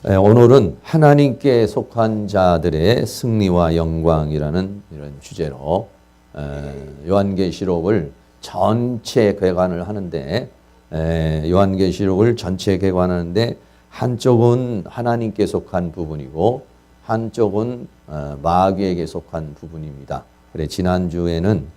오늘은 하나님께 속한 자들의 승리와 영광이라는 이런 주제로 요한계시록을 전체 개관을 하는데 요한계시록을 전체 개관하는데 한쪽은 하나님께 속한 부분이고 한쪽은 마귀에게 속한 부분입니다. 그래 지난주에는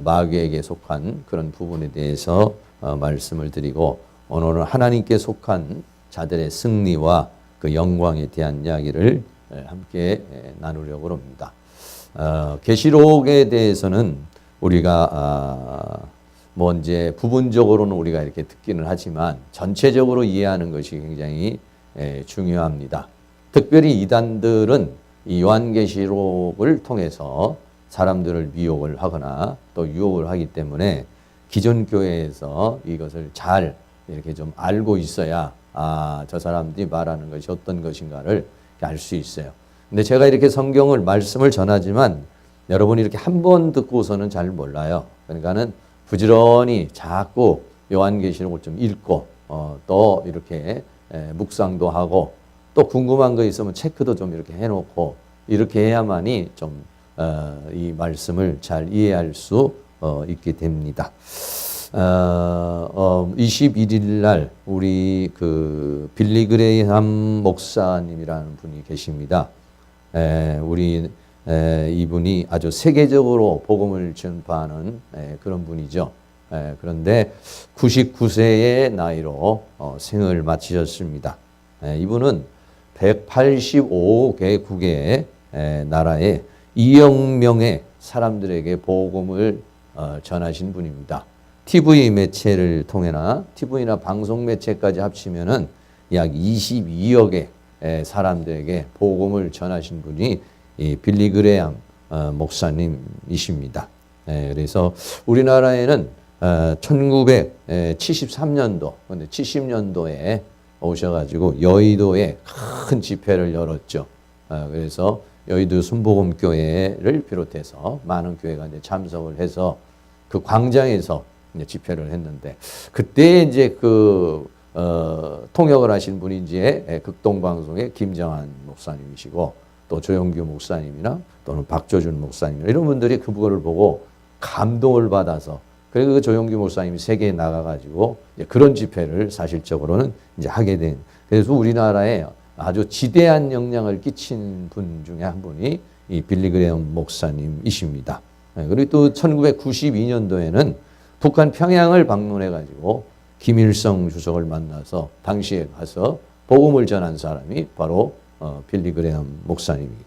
마귀에게 속한 그런 부분에 대해서 말씀을 드리고 오늘은 하나님께 속한 자들의 승리와 그 영광에 대한 이야기를 함께 나누려고 합니다. 계시록에 대해서는 우리가 뭐 이제 부분적으로는 우리가 이렇게 듣기는 하지만 전체적으로 이해하는 것이 굉장히 중요합니다. 특별히 이단들은 이 요한계시록을 통해서 사람들을 미혹을 하거나 또 유혹을 하기 때문에 기존 교회에서 이것을 잘 이렇게 좀 알고 있어야 저 사람들이 말하는 것이 어떤 것인가를 알 수 있어요. 근데 제가 이렇게 성경을 말씀을 전하지만 여러분이 이렇게 한 번 듣고서는 잘 몰라요. 그러니까는 부지런히 자꾸 요한계시록을 좀 읽고 또 이렇게 묵상도 하고 또 궁금한 거 있으면 체크도 좀 이렇게 해놓고 이렇게 해야만이 좀 이 말씀을 잘 이해할 수 있게 됩니다. 21일 날 우리 그 빌리 그레이엄 목사님이라는 분이 계십니다. 이분이 아주 세계적으로 복음을 전파하는 그런 분이죠. 그런데 99세의 나이로 생을 마치셨습니다. 이분은 185개국의 나라에 2억 명의 사람들에게 복음을 전하신 분입니다. TV 매체를 통해나 TV나 방송 매체까지 합치면은 약 22억의 사람들에게 복음을 전하신 분이 이 빌리 그레이엄 목사님이십니다. 그래서 우리나라에는 1973년도, 근데 70년도에 오셔가지고 여의도에 큰 집회를 열었죠. 그래서 여의도 순복음교회를 비롯해서 많은 교회가 이제 참석을 해서 그 광장에서 이제 집회를 했는데 그때 이제 통역을 하신 분이 이제 극동방송의 김정한 목사님이시고 또 조영규 목사님이나 또는 박조준 목사님이나 이런 분들이 그거를 보고 감동을 받아서 그리고 그 조영규 목사님이 세계에 나가가지고 그런 집회를 사실적으로는 이제 하게 된 그래서 우리나라에 아주 지대한 영향을 끼친 분 중에 한 분이 이 빌리 그레이엄 목사님이십니다. 그리고 또 1992년도에는 북한 평양을 방문해가지고 김일성 주석을 만나서 당시에 가서 복음을 전한 사람이 바로 빌리 그레이엄 목사님이죠.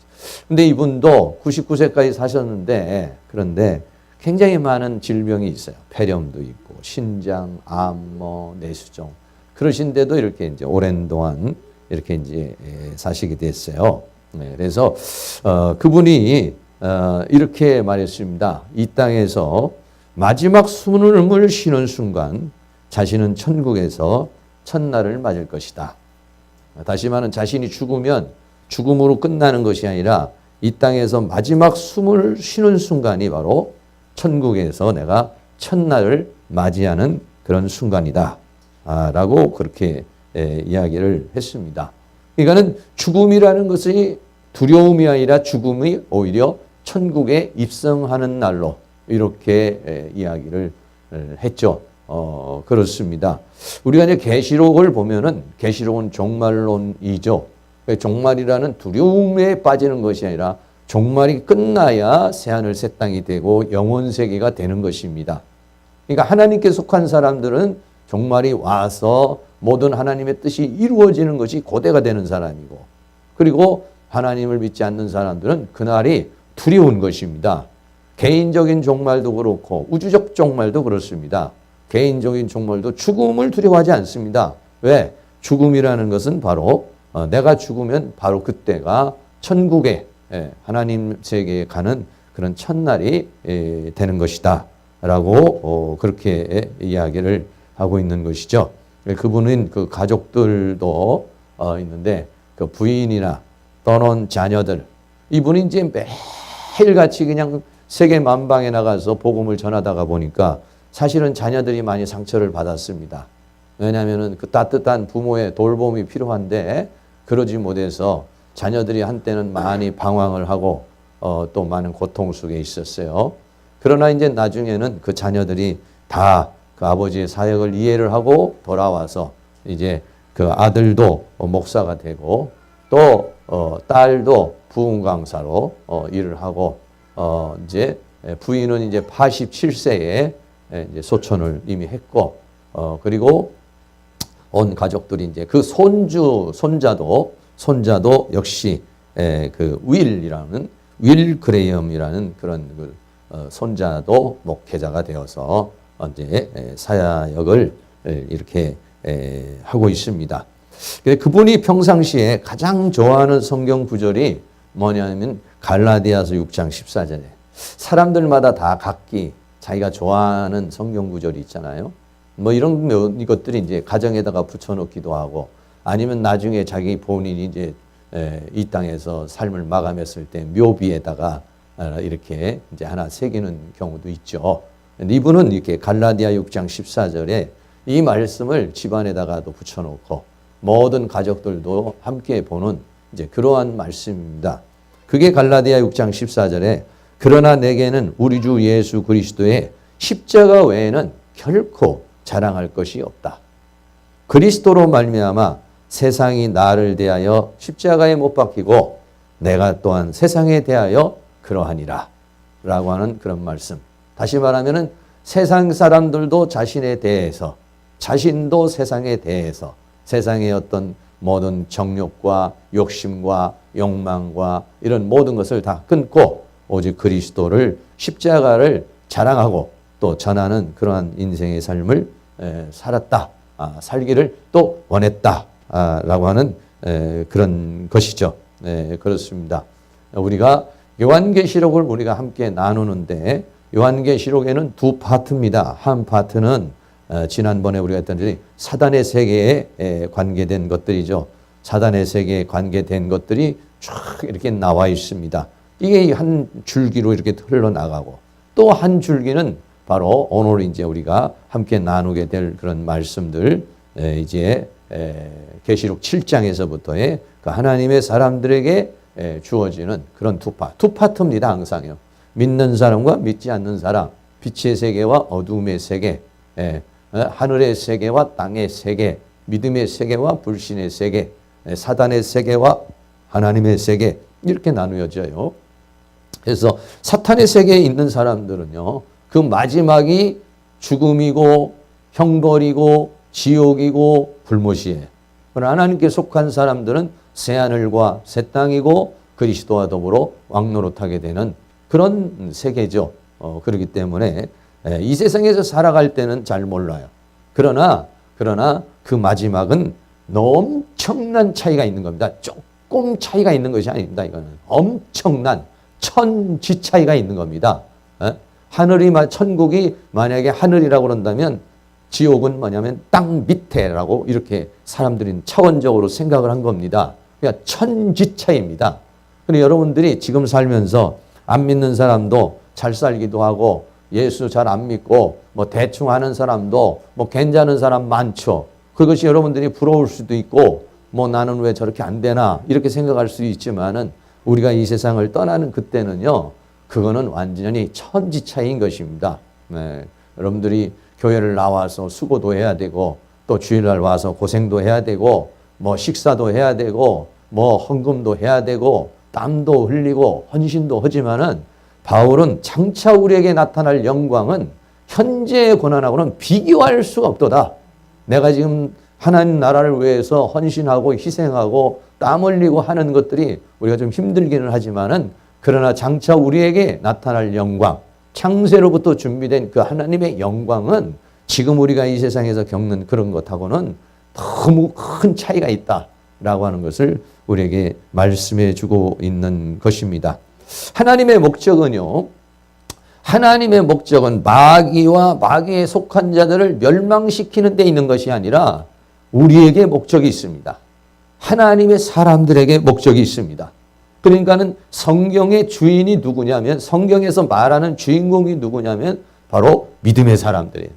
근데 이분도 99세까지 사셨는데 그런데 굉장히 많은 질병이 있어요. 폐렴도 있고 신장, 암, 내수종 그러신데도 이렇게 이제 오랜 동안 이렇게 이제 사시게 됐어요. 그래서 그분이 이렇게 말했습니다. 이 땅에서 마지막 숨을 쉬는 순간 자신은 천국에서 첫날을 맞을 것이다. 다시 말하면 자신이 죽으면 죽음으로 끝나는 것이 아니라 이 땅에서 마지막 숨을 쉬는 순간이 바로 천국에서 내가 첫날을 맞이하는 그런 순간이다. 라고 그렇게 이야기를 했습니다. 그러니까는 죽음이라는 것이 두려움이 아니라 죽음이 오히려 천국에 입성하는 날로 이렇게 이야기를 했죠. 그렇습니다. 우리가 이제 계시록을 보면은 계시록은 종말론이죠. 종말이라는 두려움에 빠지는 것이 아니라 종말이 끝나야 새하늘 새 땅이 되고 영원 세계가 되는 것입니다. 그러니까 하나님께 속한 사람들은 종말이 와서 모든 하나님의 뜻이 이루어지는 것이 고대가 되는 사람이고 그리고 하나님을 믿지 않는 사람들은 그날이 두려운 것입니다. 개인적인 종말도 그렇고 우주적 종말도 그렇습니다. 개인적인 종말도 죽음을 두려워하지 않습니다. 왜? 죽음이라는 것은 바로 내가 죽으면 바로 그때가 천국에 하나님 세계에 가는 그런 첫날이 되는 것이다 라고 그렇게 이야기를 하고 있는 것이죠. 그분은 그 가족들도 있는데 그 부인이나 떠난 자녀들 이분이 이제 매일같이 그냥 세계 만방에 나가서 복음을 전하다가 보니까 사실은 자녀들이 많이 상처를 받았습니다. 왜냐하면 그 따뜻한 부모의 돌봄이 필요한데 그러지 못해서 자녀들이 한때는 많이 방황을 하고 또 많은 고통 속에 있었어요. 그러나 이제 나중에는 그 자녀들이 다 그 아버지의 사역을 이해를 하고 돌아와서 이제 그 아들도 목사가 되고 또 딸도 부흥 강사로 일을 하고 이제 부인은 이제 87세에 이제 소천을 이미 했고 그리고 온 가족들이 이제 그 손자도 역시 그 윌 그레이엄이라는 그런 그 손자도 목회자가 되어서 이제 사역을 이렇게 하고 있습니다. 그분이 평상시에 가장 좋아하는 성경 구절이 뭐냐면 갈라디아서 6장 14절에 사람들마다 다 각기 자기가 좋아하는 성경 구절이 있잖아요. 뭐 이런 이것들이 이제 가정에다가 붙여놓기도 하고 아니면 나중에 자기 본인이 이제 이 땅에서 삶을 마감했을 때 묘비에다가 이렇게 이제 하나 새기는 경우도 있죠. 이분은 이렇게 갈라디아 6장 14절에 이 말씀을 집안에다가도 붙여놓고 모든 가족들도 함께 보는 이제 그러한 말씀입니다. 그게 갈라디아 6장 14절에 그러나 내게는 우리 주 예수 그리스도의 십자가 외에는 결코 자랑할 것이 없다. 그리스도로 말미암아 세상이 나를 대하여 십자가에 못 박히고 내가 또한 세상에 대하여 그러하니라 라고 하는 그런 말씀. 다시 말하면은 세상 사람들도 자신에 대해서 자신도 세상에 대해서 세상의 어떤 모든 정욕과 욕심과 욕망과 이런 모든 것을 다 끊고 오직 그리스도를 십자가를 자랑하고 또 전하는 그러한 인생의 삶을 살았다. 살기를 또 원했다. 라고 하는 그런 것이죠. 그렇습니다. 우리가 요한계시록을 우리가 함께 나누는데 요한계시록에는 두 파트입니다. 한 파트는 지난번에 우리가 했던 사단의 세계에 관계된 것들이죠. 사단의 세계에 관계된 것들이 쫙 이렇게 나와 있습니다. 이게 한 줄기로 이렇게 흘러나가고 또 한 줄기는 바로 오늘 이제 우리가 함께 나누게 될 그런 말씀들 이제 계시록 7장에서부터의 그 하나님의 사람들에게 주어지는 그런 두 파트입니다. 항상요. 믿는 사람과 믿지 않는 사람, 빛의 세계와 어둠의 세계, 하늘의 세계와 땅의 세계, 믿음의 세계와 불신의 세계, 사단의 세계와 하나님의 세계 이렇게 나누어져요. 그래서 사탄의 세계에 있는 사람들은요. 그 마지막이 죽음이고 형벌이고 지옥이고 불못이에요. 그러나 하나님께 속한 사람들은 새하늘과 새 땅이고 그리스도와 더불어 왕노릇하게 되는 그런 세계죠. 그렇기 때문에 이 세상에서 살아갈 때는 잘 몰라요. 그러나 그 마지막은 엄청난 차이가 있는 겁니다. 조금 차이가 있는 것이 아닙니다. 이거는 엄청난 천지 차이가 있는 겁니다. 천국이 만약에 하늘이라고 그런다면 지옥은 뭐냐면 땅 밑에라고 이렇게 사람들이 차원적으로 생각을 한 겁니다. 그러니까 천지 차이입니다. 그런데 여러분들이 지금 살면서 안 믿는 사람도 잘 살기도 하고 예수 잘 안 믿고 뭐 대충 하는 사람도 뭐 괜찮은 사람 많죠. 그것이 여러분들이 부러울 수도 있고 뭐 나는 왜 저렇게 안 되나 이렇게 생각할 수 있지만은 우리가 이 세상을 떠나는 그때는요. 그거는 완전히 천지 차이인 것입니다. 여러분들이 교회를 나와서 수고도 해야 되고 또 주일날 와서 고생도 해야 되고 뭐 식사도 해야 되고 뭐 헌금도 해야 되고 땀도 흘리고 헌신도 하지만은 바울은 장차 우리에게 나타날 영광은 현재의 고난하고는 비교할 수가 없도다. 내가 지금 하나님 나라를 위해서 헌신하고 희생하고 땀 흘리고 하는 것들이 우리가 좀 힘들기는 하지만은 그러나 장차 우리에게 나타날 영광, 창세로부터 준비된 그 하나님의 영광은 지금 우리가 이 세상에서 겪는 그런 것하고는 너무 큰 차이가 있다라고 하는 것을 우리에게 말씀해 주고 있는 것입니다. 하나님의 목적은요. 하나님의 목적은 마귀와 마귀에 속한 자들을 멸망시키는 데 있는 것이 아니라 우리에게 목적이 있습니다. 하나님의 사람들에게 목적이 있습니다. 그러니까는 성경의 주인이 누구냐면 성경에서 말하는 주인공이 누구냐면 바로 믿음의 사람들이에요.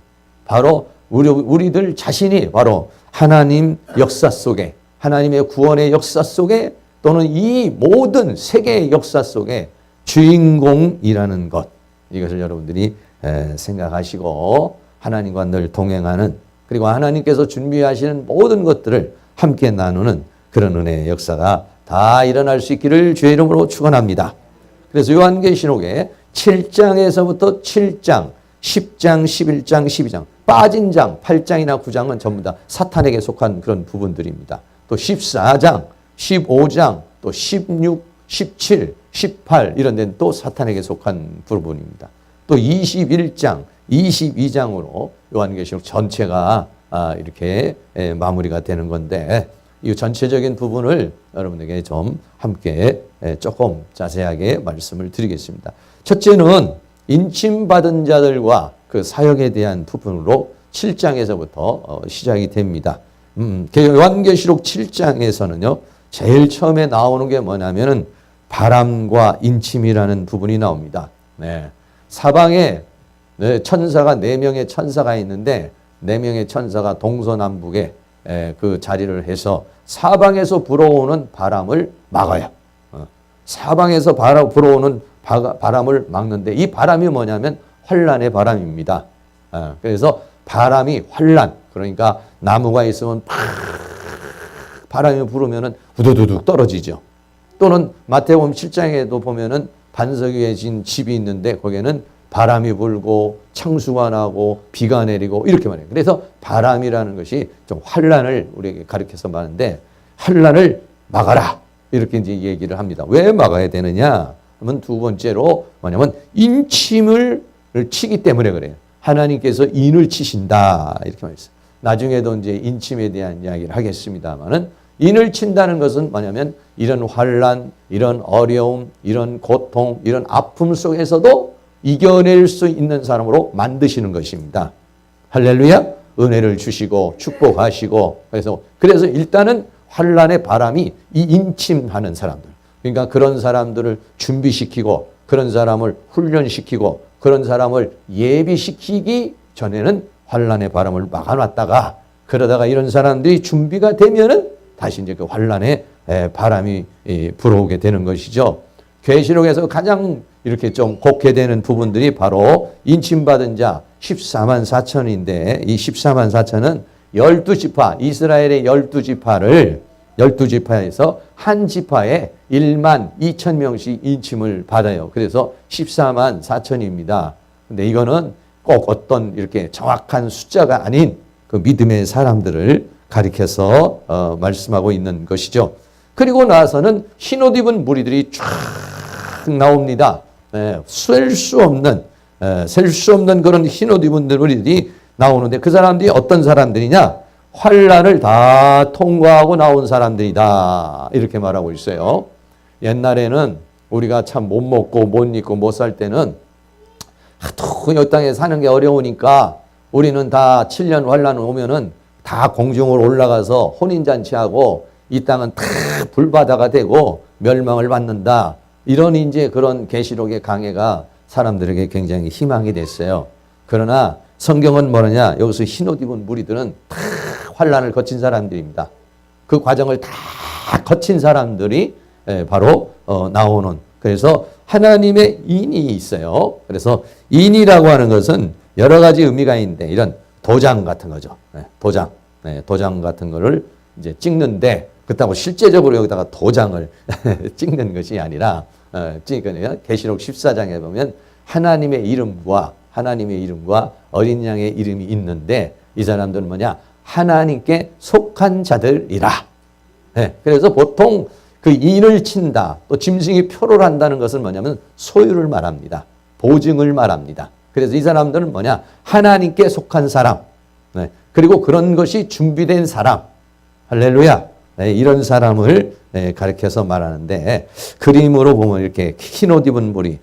바로 우리들 자신이 바로 하나님 역사 속에 하나님의 구원의 역사 속에 또는 이 모든 세계의 역사 속에 주인공이라는 것, 이것을 여러분들이 생각하시고 하나님과 늘 동행하는, 그리고 하나님께서 준비하시는 모든 것들을 함께 나누는 그런 은혜의 역사가 다 일어날 수 있기를 주의 이름으로 축원합니다. 그래서 요한계시록에 7장에서부터 7장, 10장, 11장, 12장, 빠진 장, 8장이나 9장은 전부 다 사탄에게 속한 그런 부분들입니다. 또 14장, 15장, 또 16, 17, 18 이런 데는 또 사탄에게 속한 부분입니다. 또 21장, 22장으로 요한계시록 전체가 이렇게 마무리가 되는 건데, 이 전체적인 부분을 여러분에게 좀 함께 조금 자세하게 말씀을 드리겠습니다. 첫째는 인침받은 자들과 그 사역에 대한 부분으로 7장에서부터 시작이 됩니다. 요한계시록 7장에서는요, 제일 처음에 나오는 게 뭐냐면은 바람과 인침이라는 부분이 나옵니다. 네. 사방에 천사가 4명의 천사가 있는데 4명의 천사가 동서남북에 그 자리를 해서 사방에서 불어오는 바람을 막아요. 사방에서 불어오는 바람을 막는데, 이 바람이 뭐냐면 환란의 바람입니다. 그래서 바람이 환란, 그러니까 나무가 있으면 팍 바람이 불으면은 우두두둑 떨어지죠. 또는 마태복음 7장에도 보면은 반석 위에 진 집이 있는데 거기에는 바람이 불고 창수가 나고 비가 내리고 이렇게 말해요. 그래서 바람이라는 것이 좀 환란을 우리에게 가르쳐서 말하는데, 환란을 막아라 이렇게 이제 얘기를 합니다. 왜 막아야 되느냐 하면 두 번째로 뭐냐면 인침을 치기 때문에 그래요. 하나님께서 인을 치신다 이렇게 말했어요. 나중에도 이제 인침에 대한 이야기를 하겠습니다만은, 인을 친다는 것은 뭐냐면 이런 환란, 이런 어려움, 이런 고통, 이런 아픔 속에서도 이겨낼 수 있는 사람으로 만드시는 것입니다. 할렐루야. 은혜를 주시고 축복하시고, 그래서 일단은 환란의 바람이 이 인침하는 사람들, 그러니까 그런 사람들을 준비시키고 그런 사람을 훈련시키고 그런 사람을 예비시키기 전에는 환란의 바람을 막아놨다가, 그러다가 이런 사람들이 준비가 되면은 다시 이제 그 환란의 바람이 불어오게 되는 것이죠. 계시록에서 가장 이렇게 좀 곡해되는 부분들이 바로 인침받은 자 14만 4천인데, 이 14만 4천은 12지파, 이스라엘의 12지파에서 한 지파에 1만 2천 명씩 인침을 받아요. 그래서 14만 4천입니다. 근데 이거는 꼭 어떤 이렇게 정확한 숫자가 아닌 그 믿음의 사람들을 가리켜서 말씀하고 있는 것이죠. 그리고 나서는 흰옷 입은 무리들이 쫙 나옵니다. 셀 수 없는 그런 흰옷 입은 무리들이 나오는데, 그 사람들이 어떤 사람들이냐? 환란을 다 통과하고 나온 사람들이다 이렇게 말하고 있어요. 옛날에는 우리가 참 못 먹고 못 입고 못 살 때는 하도 이 땅에 사는 게 어려우니까 우리는 다 7년 환란 오면은 다 공중으로 올라가서 혼인잔치하고 이 땅은 다 불바다가 되고 멸망을 받는다. 이런 이제 그런 계시록의 강해가 사람들에게 굉장히 희망이 됐어요. 그러나 성경은 뭐냐? 여기서 흰옷 입은 무리들은 다 환란을 거친 사람들입니다. 그 과정을 다 거친 사람들이 바로 나오는, 그래서 하나님의 인이 있어요. 그래서 인이라고 하는 것은 여러 가지 의미가 있는데, 이런 도장 같은 거죠. 도장 같은 거를 이제 찍는데, 그렇다고 실제적으로 여기다가 도장을 찍는 것이 아니라, 계시록 14장에 보면 하나님의 이름과 어린 양의 이름이 있는데, 이 사람들은 뭐냐? 하나님께 속한 자들이라. 그래서 보통 그 인을 친다, 또 짐승이 표를 한다는 것은 뭐냐면 소유를 말합니다. 보증을 말합니다. 그래서 이 사람들은 뭐냐? 하나님께 속한 사람. 그리고 그런 것이 준비된 사람. 할렐루야. 이런 사람을 가리켜서 말하는데, 그림으로 보면 이렇게 흰옷 입은 무리,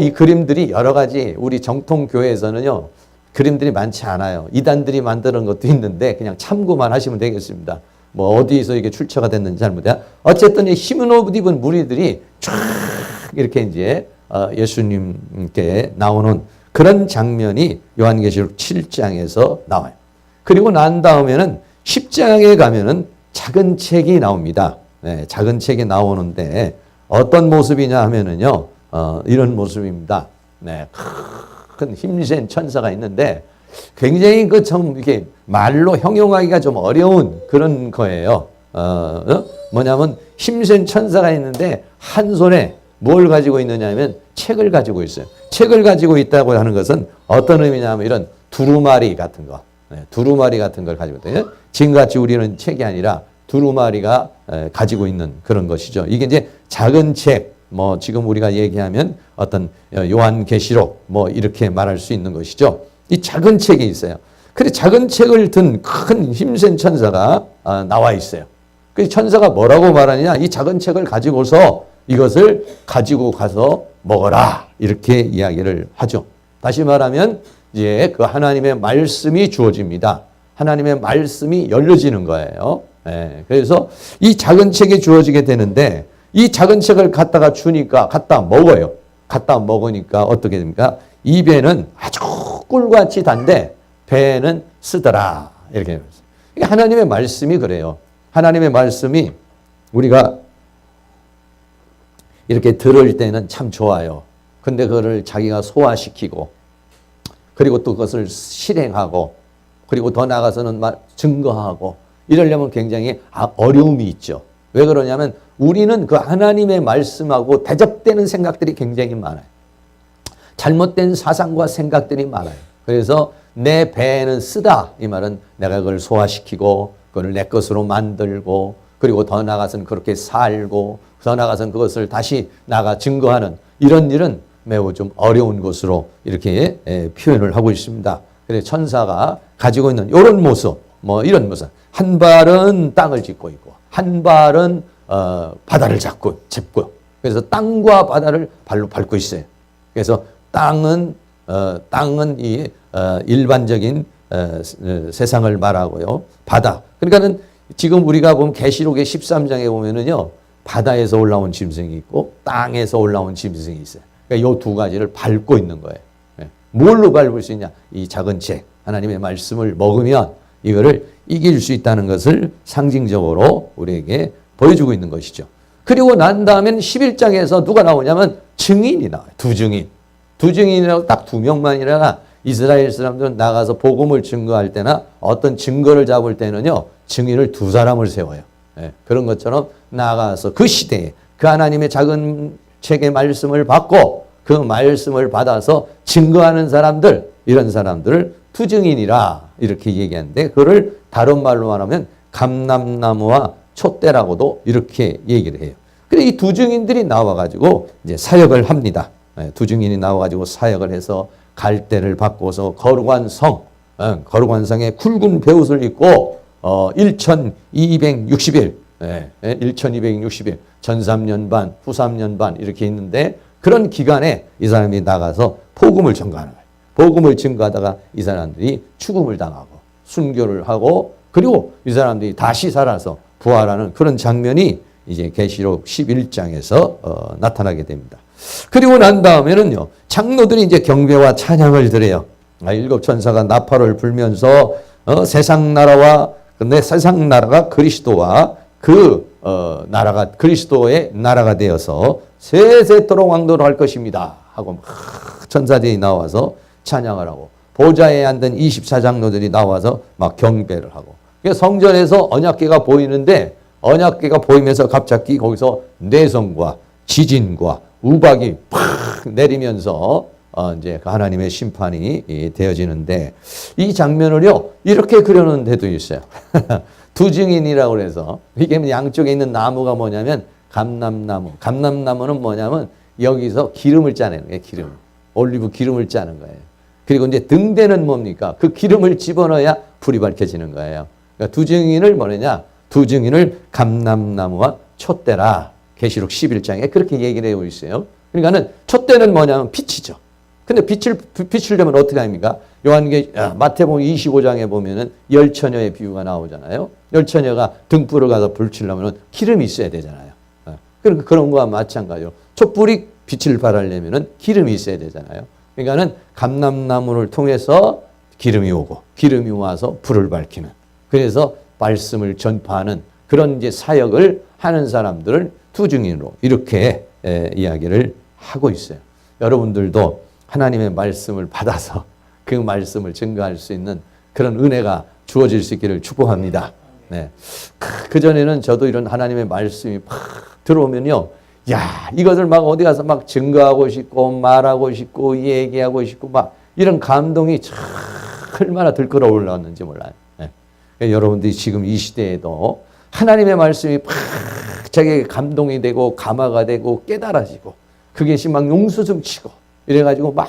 이 그림들이 여러 가지, 우리 정통 교회에서는요 그림들이 많지 않아요. 이단들이 만드는 것도 있는데 그냥 참고만 하시면 되겠습니다. 어디서 이게 출처가 됐는지 잘 모르겠어요. 어쨌든 이 흰옷 입은 무리들이 쫙 이렇게 이제 예수님께 나오는 그런 장면이 요한계시록 7장에서 나와요. 그리고 난 다음에는 10장에 가면은 작은 책이 나옵니다. 네, 작은 책이 나오는데 어떤 모습이냐 하면은요, 이런 모습입니다. 네, 큰 힘센 천사가 있는데 굉장히 그 좀 이렇게 말로 형용하기가 좀 어려운 그런 거예요. 뭐냐면 힘센 천사가 있는데 한 손에 뭘 가지고 있느냐 하면 책을 가지고 있어요. 책을 가지고 있다고 하는 것은 어떤 의미냐 하면 이런 두루마리 같은 거. 네, 두루마리 같은 걸 가지고 있거든요. 지금같이 우리는 책이 아니라 두루마리가 가지고 있는 그런 것이죠. 이게 이제 작은 책, 뭐 지금 우리가 얘기하면 어떤 요한계시록 뭐 이렇게 말할 수 있는 것이죠. 이 작은 책이 있어요. 그래 작은 책을 든 큰 힘센 천사가 나와 있어요. 그 천사가 뭐라고 말하느냐? 이 작은 책을 가지고서 이것을 가지고 가서 먹어라 이렇게 이야기를 하죠. 다시 말하면 이제 그 하나님의 말씀이 주어집니다. 하나님의 말씀이 열려지는 거예요. 네, 그래서 이 작은 책이 주어지게 되는데 이 작은 책을 갖다가 주니까 갖다 먹어요. 갖다 먹으니까 어떻게 됩니까? 입에는 아주 꿀같이 단데 배는 쓰더라 이렇게. 하나님의 말씀이 그래요. 하나님의 말씀이 우리가 이렇게 들을 때는 참 좋아요. 근데 그거를 자기가 소화시키고 그리고 또 그것을 실행하고 그리고 더 나아가서는 증거하고 이러려면 굉장히 어려움이 있죠. 왜 그러냐면 우리는 그 하나님의 말씀하고 대적되는 생각들이 굉장히 많아요. 잘못된 사상과 생각들이 많아요. 그래서 내 배에는 쓰다 이 말은 내가 그걸 소화시키고 그걸 내 것으로 만들고 그리고 더 나아가서는 그렇게 살고 더 나아가서는 그것을 다시 나가 증거하는 이런 일은 매우 좀 어려운 것으로 이렇게 표현을 하고 있습니다. 그래서 천사가 가지고 있는 이런 모습, 뭐 이런 모습. 한 발은 땅을 짚고 있고 한 발은 바다를 짚고 그래서 땅과 바다를 발로 밟고 있어요. 그래서 땅은 이 일반적인 세상을 말하고요. 바다. 그러니까는 지금 우리가 보면 계시록의 13장에 보면은요. 바다에서 올라온 짐승이 있고 땅에서 올라온 짐승이 있어요. 그러니까 이 두 가지를 밟고 있는 거예요. 뭘로 밟을 수 있냐? 이 작은 책, 하나님의 말씀을 먹으면 이거를 이길 수 있다는 것을 상징적으로 우리에게 보여주고 있는 것이죠. 그리고 난 다음엔 11장에서 누가 나오냐면 증인이 나와요. 두 증인. 두 증인이라고 딱 두 명만이라 이스라엘 사람들은 나가서 복음을 증거할 때나 어떤 증거를 잡을 때는요. 증인을 두 사람을 세워요. 그런 것처럼 나가서 그 시대에 그 하나님의 작은 책의 말씀을 받고 그 말씀을 받아서 증거하는 사람들, 이런 사람들을 투증인이라 이렇게 얘기하는데 그거를 다른 말로 말하면 감람나무와 촛대라고도 이렇게 얘기를 해요. 그래 이 두 증인들이 나와가지고 이제 사역을 합니다. 두 증인이 나와가지고 사역을 해서 갈대를 바꿔서 거룩한 성, 거룩한 성에 굵은 베옷을 입고 1260일, 1260일, 전 3년 반, 후 3년 반 이렇게 있는데 그런 기간에 이 사람이 나가서 복음을 전가하는 거예요. 복음을 증거하다가 이 사람들이 죽음을 당하고 순교를 하고 그리고 이 사람들이 다시 살아서 부활하는 그런 장면이 이제 계시록 11장에서 나타나게 됩니다. 그리고 난 다음에는요. 장로들이 이제 경배와 찬양을 드려요. 일곱 천사가 나팔을 불면서 세상 나라가 그 나라가 그리스도의 나라가 되어서 세세토록 왕도를 할 것입니다. 하고 막 천사들이 나와서 찬양을 하고 보좌에 앉은 24장로들이 나와서 막 경배를 하고 성전에서 언약궤가 보이는데 언약궤가 보이면서 갑자기 거기서 내성과 지진과 우박이 팍 내리면서 이제 하나님의 심판이 되어지는데 이 장면을요 이렇게 그려놓은 데도 있어요. 두 증인이라고 해서 이게 양쪽에 있는 나무가 뭐냐면 감람나무. 감람나무는 뭐냐면 여기서 기름을 짜내는 거예요. 기름. 올리브 기름을 짜는 거예요. 그리고 이제 등대는 뭡니까? 그 기름을 집어넣어야 불이 밝혀지는 거예요. 그러니까 두 증인을 뭐냐? 두 증인을 감람나무와 촛대라. 계시록 11장에 그렇게 얘기를 하고 있어요. 그러니까는 촛대는 뭐냐면 빛이죠. 근데 빛을 내면 어떻게 합니까? 마태복음 25장에 보면은 열처녀의 비유가 나오잖아요. 열처녀가 등불을 가서 불 치려면 기름이 있어야 되잖아요. 그러니까 그런 거와 마찬가지로 촛불이 빛을 발하려면은 기름이 있어야 되잖아요. 그러니까는 감람나무를 통해서 기름이 오고 기름이 와서 불을 밝히는. 그래서 말씀을 전파하는 그런 이제 사역을 하는 사람들을 두 증인으로 이렇게 이야기를 하고 있어요. 여러분들도 하나님의 말씀을 받아서 그 말씀을 증거할 수 있는 그런 은혜가 주어질 수 있기를 축복합니다. 네. 그전에는 저도 이런 하나님의 말씀이 막 들어오면요. 야, 이것을 막 어디 가서 막 증거하고 싶고 말하고 싶고 얘기하고 싶고 막 이런 감동이 참 얼마나 들끓어 올라왔는지 몰라요. 네. 여러분들이 지금 이 시대에도 하나님의 말씀이 막 자기에게 감동이 되고 감화가 되고 깨달아지고 그게 막 용수증치고 이래가지고 막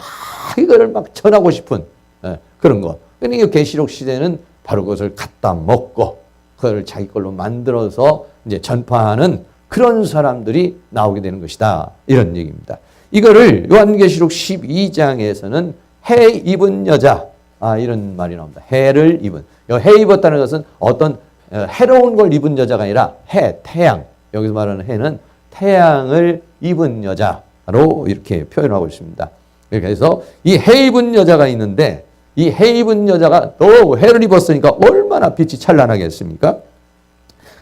이거를 막 전하고 싶은 그런 거. 그러니까 계시록 시대는 바로 그것을 갖다 먹고 그걸 자기 걸로 만들어서 이제 전파하는 그런 사람들이 나오게 되는 것이다. 이런 얘기입니다. 이거를 요한계시록 12장에서는 해 입은 여자, 이런 말이 나옵니다. 해를 입은. 해 입었다는 것은 어떤 해로운 걸 입은 여자가 아니라 태양. 여기서 말하는 해는 태양을 입은 여자로 이렇게 표현하고 있습니다. 그래서 이 해 입은 여자가 있는데 이 해 입은 여자가 또 해를 입었으니까 얼마나 빛이 찬란하겠습니까?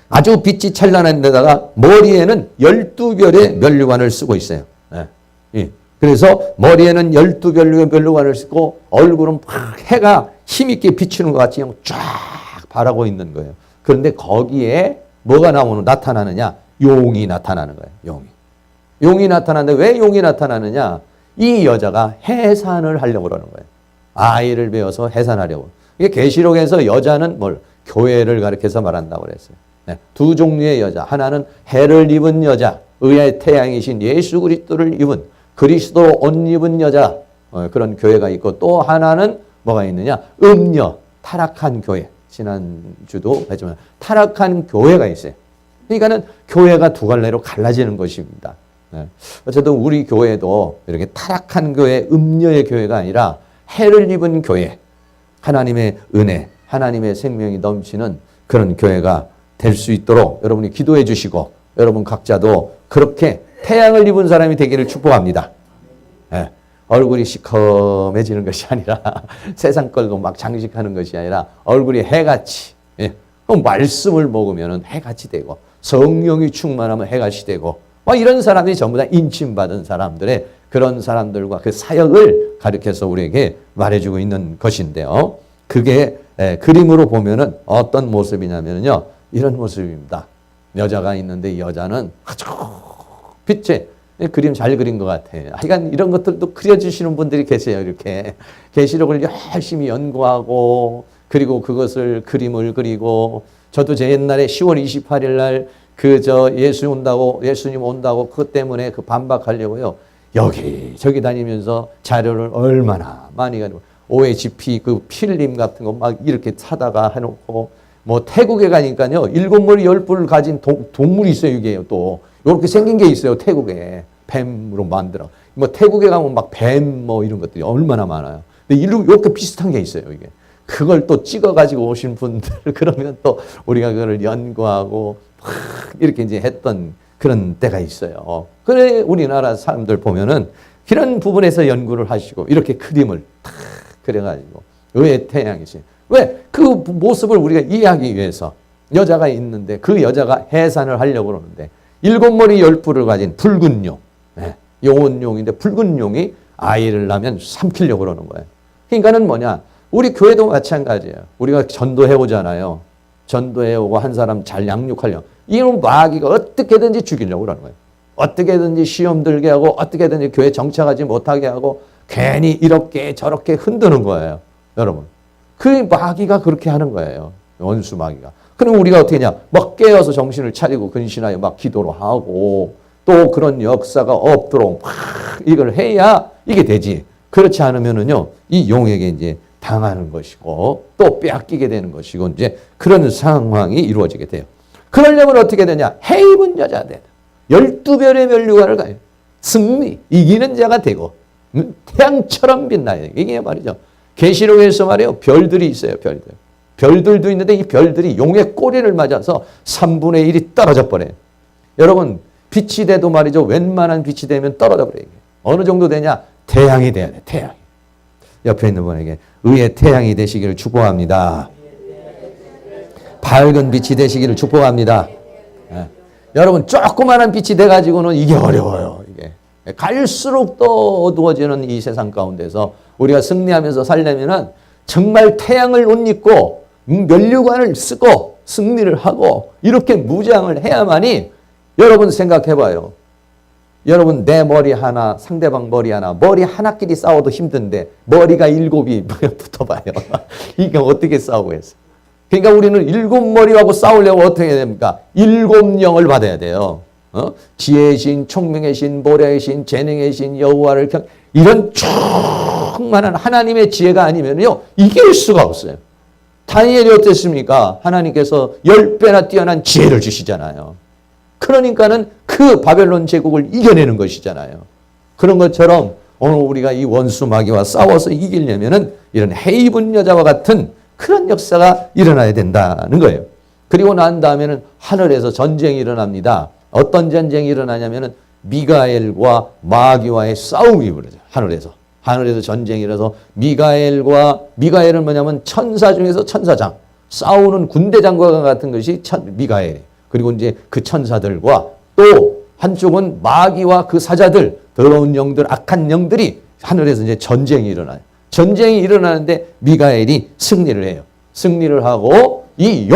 아주 빛이 찬란한 데다가 머리에는 12별의 면류관을 쓰고 있어요. 예. 그래서 머리에는 12별의 면류관을 쓰고 얼굴은 막 해가 힘있게 비추는 것 같이 쫙 바라고 있는 거예요. 그런데 거기에 뭐가 나타나느냐? 용이 나타나는 거예요. 용이 나타나는데 왜 용이 나타나느냐? 이 여자가 해산을 하려고 그러는 거예요. 아이를 배워서 해산하려고. 이게 계시록에서 여자는 교회를 가리켜서 말한다고 그랬어요. 네. 두 종류의 여자. 하나는 해를 입은 여자, 의의 태양이신 예수 그리스도를 입은 그리스도 옷 입은 여자, 그런 교회가 있고 또 하나는 뭐가 있느냐? 음녀, 타락한 교회. 지난주도 했지만 타락한 교회가 있어요. 그러니까는 교회가 두 갈래로 갈라지는 것입니다. 네. 어쨌든 우리 교회도 이렇게 타락한 교회, 음녀의 교회가 아니라 해를 입은 교회, 하나님의 은혜, 하나님의 생명이 넘치는 그런 교회가 될 수 있도록 여러분이 기도해 주시고 여러분 각자도 그렇게 태양을 입은 사람이 되기를 축복합니다. 네. 얼굴이 시커매지는 것이 아니라 세상 걸고 막 장식하는 것이 아니라 얼굴이 해같이 말씀을 먹으면 해같이 되고 성령이 충만하면 해같이 되고 이런 사람들이 전부 다 인침받은 사람들의 그런 사람들과 그 사역을 가르쳐서 우리에게 말해주고 있는 것인데요. 그게 그림으로 보면은 어떤 모습이냐면요. 이런 모습입니다. 여자가 있는데 이 여자는 아주 빛에 그림 잘 그린 것 같아요. 하여간 이런 것들도 그려주시는 분들이 계세요. 이렇게 계시록을 열심히 연구하고 그리고 그것을 그림을 그리고 저도 제 옛날에 10월 28일 날 예수님 온다고 그것 때문에 반박하려고요. 여기저기 다니면서 자료를 얼마나 많이 가지고 OHP 필름 같은 거 막 이렇게 사다가 해놓고 태국에 가니까요. 7머리 10뿔을 가진 동물이 있어요. 이게 또 이렇게 생긴 게 있어요. 태국에 뱀으로 만들어. 태국에 가면 막 뱀 이런 것들이 얼마나 많아요. 근데 이렇게 비슷한 게 있어요. 이게 그걸 또 찍어가지고 오신 분들 그러면 또 우리가 그걸 연구하고 이렇게 이제 했던 그런 때가 있어요. 그래 우리나라 사람들 보면은 이런 부분에서 연구를 하시고 이렇게 그림을 탁 그려가지고 의의 태양이지. 왜? 그 모습을 우리가 이해하기 위해서 여자가 있는데 그 여자가 해산을 하려고 그러는데 7머리 10뿔을 가진 붉은 용, 용원용인데 붉은 용이 아이를 낳으면 삼키려고 그러는 거예요. 그러니까는 뭐냐? 우리 교회도 마찬가지예요. 우리가 전도해 오잖아요. 전도해 오고 한 사람 잘 양육하려고. 이런 마귀가 어떻게든지 죽이려고 그러는 거예요. 어떻게든지 시험 들게 하고 어떻게든지 교회 정착하지 못하게 하고 괜히 이렇게 저렇게 흔드는 거예요. 여러분. 그 마귀가 그렇게 하는 거예요. 원수 마귀가. 그럼 우리가 어떻게 하냐? 막 깨어서 정신을 차리고 근신하여 막 기도를 하고 또 그런 역사가 없도록 막 이걸 해야 이게 되지. 그렇지 않으면은요, 이 용에게 이제 당하는 것이고 또 빼앗기게 되는 것이고 이제 그런 상황이 이루어지게 돼요. 그러려면 어떻게 되냐? 해 입은 여자 되다. 12별의 면류관을 가요. 승리, 이기는 자가 되고 태양처럼 빛나요. 이게 말이죠. 계시록에서 말이에요. 별들이 있어요. 별들도 있는데 이 별들이 용의 꼬리를 맞아서 3분의 1이 떨어져 버려요. 여러분 빛이 돼도 말이죠. 웬만한 빛이 되면 떨어져 버려요. 어느 정도 되냐? 태양이 돼야 돼. 태양이. 옆에 있는 분에게 의의 태양이 되시기를 축복합니다. 밝은 빛이 되시기를 축복합니다. 예. 여러분 조그마한 빛이 돼가지고는 이게 어려워요. 이게 갈수록 더 어두워지는 이 세상 가운데서 우리가 승리하면서 살려면은 정말 태양을 옷 입고 면류관을 쓰고 승리를 하고 이렇게 무장을 해야만이 여러분 생각해봐요. 여러분 내 머리 하나 상대방 머리 하나끼리 싸워도 힘든데 머리가 7이 붙어봐요. 이게 어떻게 싸우겠어요? 그러니까 우리는 7머리하고 싸우려고 어떻게 해야 됩니까? 7영을 받아야 돼요. 지혜의 신, 총명의 신, 보좌의 신, 재능의 신, 여호와를 이런 충만한 하나님의 지혜가 아니면요 이길 수가 없어요. 다니엘이 어땠습니까? 하나님께서 10배나 뛰어난 지혜를 주시잖아요. 그러니까는 그 바벨론 제국을 이겨내는 것이잖아요. 그런 것처럼 오늘 우리가 이 원수 마귀와 싸워서 이기려면은 이런 헤이븐 여자와 같은 그런 역사가 일어나야 된다는 거예요. 그리고 난 다음에는 하늘에서 전쟁이 일어납니다. 어떤 전쟁이 일어나냐면은 미가엘과 마귀와의 싸움이 벌어져요. 하늘에서 전쟁이 일어나서 미가엘은 뭐냐면 천사 중에서 천사장, 싸우는 군대장과 같은 것이 미가엘. 그리고 이제 그 천사들과 또 한쪽은 마귀와 그 사자들, 더러운 영들, 악한 영들이 하늘에서 이제 전쟁이 일어나요. 전쟁이 일어나는데 미가엘이 승리를 해요. 승리를 하고 이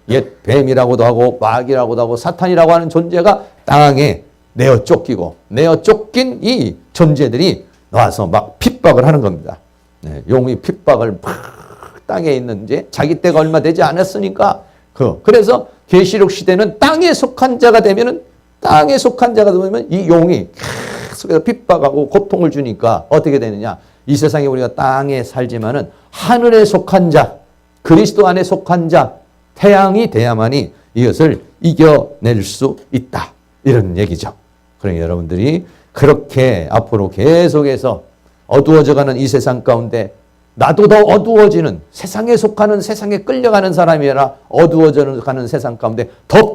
옛 뱀이라고도 하고 마귀라고도 하고 사탄이라고 하는 존재가 땅에 내어 쫓긴 이 존재들이 나와서 막 핍박을 하는 겁니다. 네, 용이 핍박을 막 땅에 있는 이제 자기 때가 얼마 되지 않았으니까 그래서 계시록 시대는 땅에 속한 자가 되면 이 용이 계속해서 핍박하고 고통을 주니까 어떻게 되느냐? 이 세상에 우리가 땅에 살지만은 하늘에 속한 자, 그리스도 안에 속한 자, 태양이 돼야만이 이것을 이겨낼 수 있다. 이런 얘기죠. 그러니 여러분들이 그렇게 앞으로 계속해서 어두워져가는 이 세상 가운데 나도 더 어두워지는 세상에 속하는 세상에 끌려가는 사람이 아니라 어두워져가는 세상 가운데 더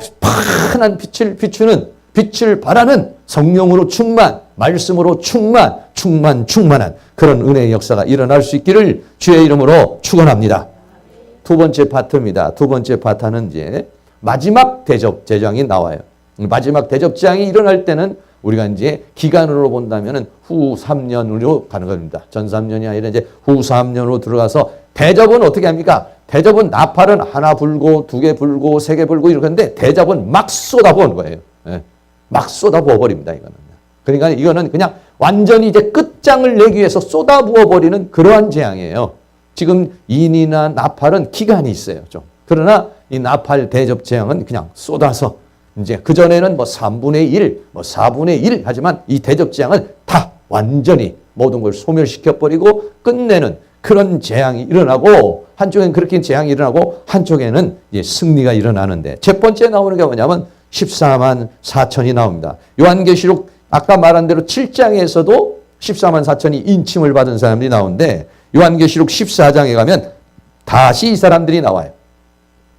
환한 빛을 비추는 빛을 발하는 성령으로 말씀으로 충만한 그런 은혜의 역사가 일어날 수 있기를 주의 이름으로 축원합니다. 두 번째 파트입니다. 두 번째 파트는 이제 마지막 대접제장이 나와요. 마지막 대접제장이 일어날 때는 우리가 이제 기간으로 본다면은 후 3년으로 가는 겁니다. 전 3년이 아니라 이제 후 3년으로 들어가서 대접은 어떻게 합니까? 대접은 나팔은 하나 불고 2개 불고 3개 불고 이렇게 하는데 대접은 막 쏟아부은 거예요. 예. 막 쏟아부어 버립니다. 이거는. 그러니까 이거는 그냥 완전히 이제 끝장을 내기 위해서 쏟아부어 버리는 그러한 재앙이에요. 지금 인이나 나팔은 기간이 있어요. 좀. 그러나 이 나팔 대접 재앙은 그냥 쏟아서 이제 그전에는 뭐 3분의 1, 뭐 4분의 1 하지만 이 대접 재앙은 다 완전히 모든 걸 소멸시켜버리고 끝내는 그런 재앙이 일어나고 한쪽에는 그렇게 재앙이 일어나고 한쪽에는 이제 승리가 일어나는데 첫 번째 나오는 게 뭐냐면 14만 4천이 나옵니다. 요한계시록 아까 말한 대로 7장에서도 14만 4천이 인침을 받은 사람들이 나오는데 요한계시록 14장에 가면 다시 이 사람들이 나와요.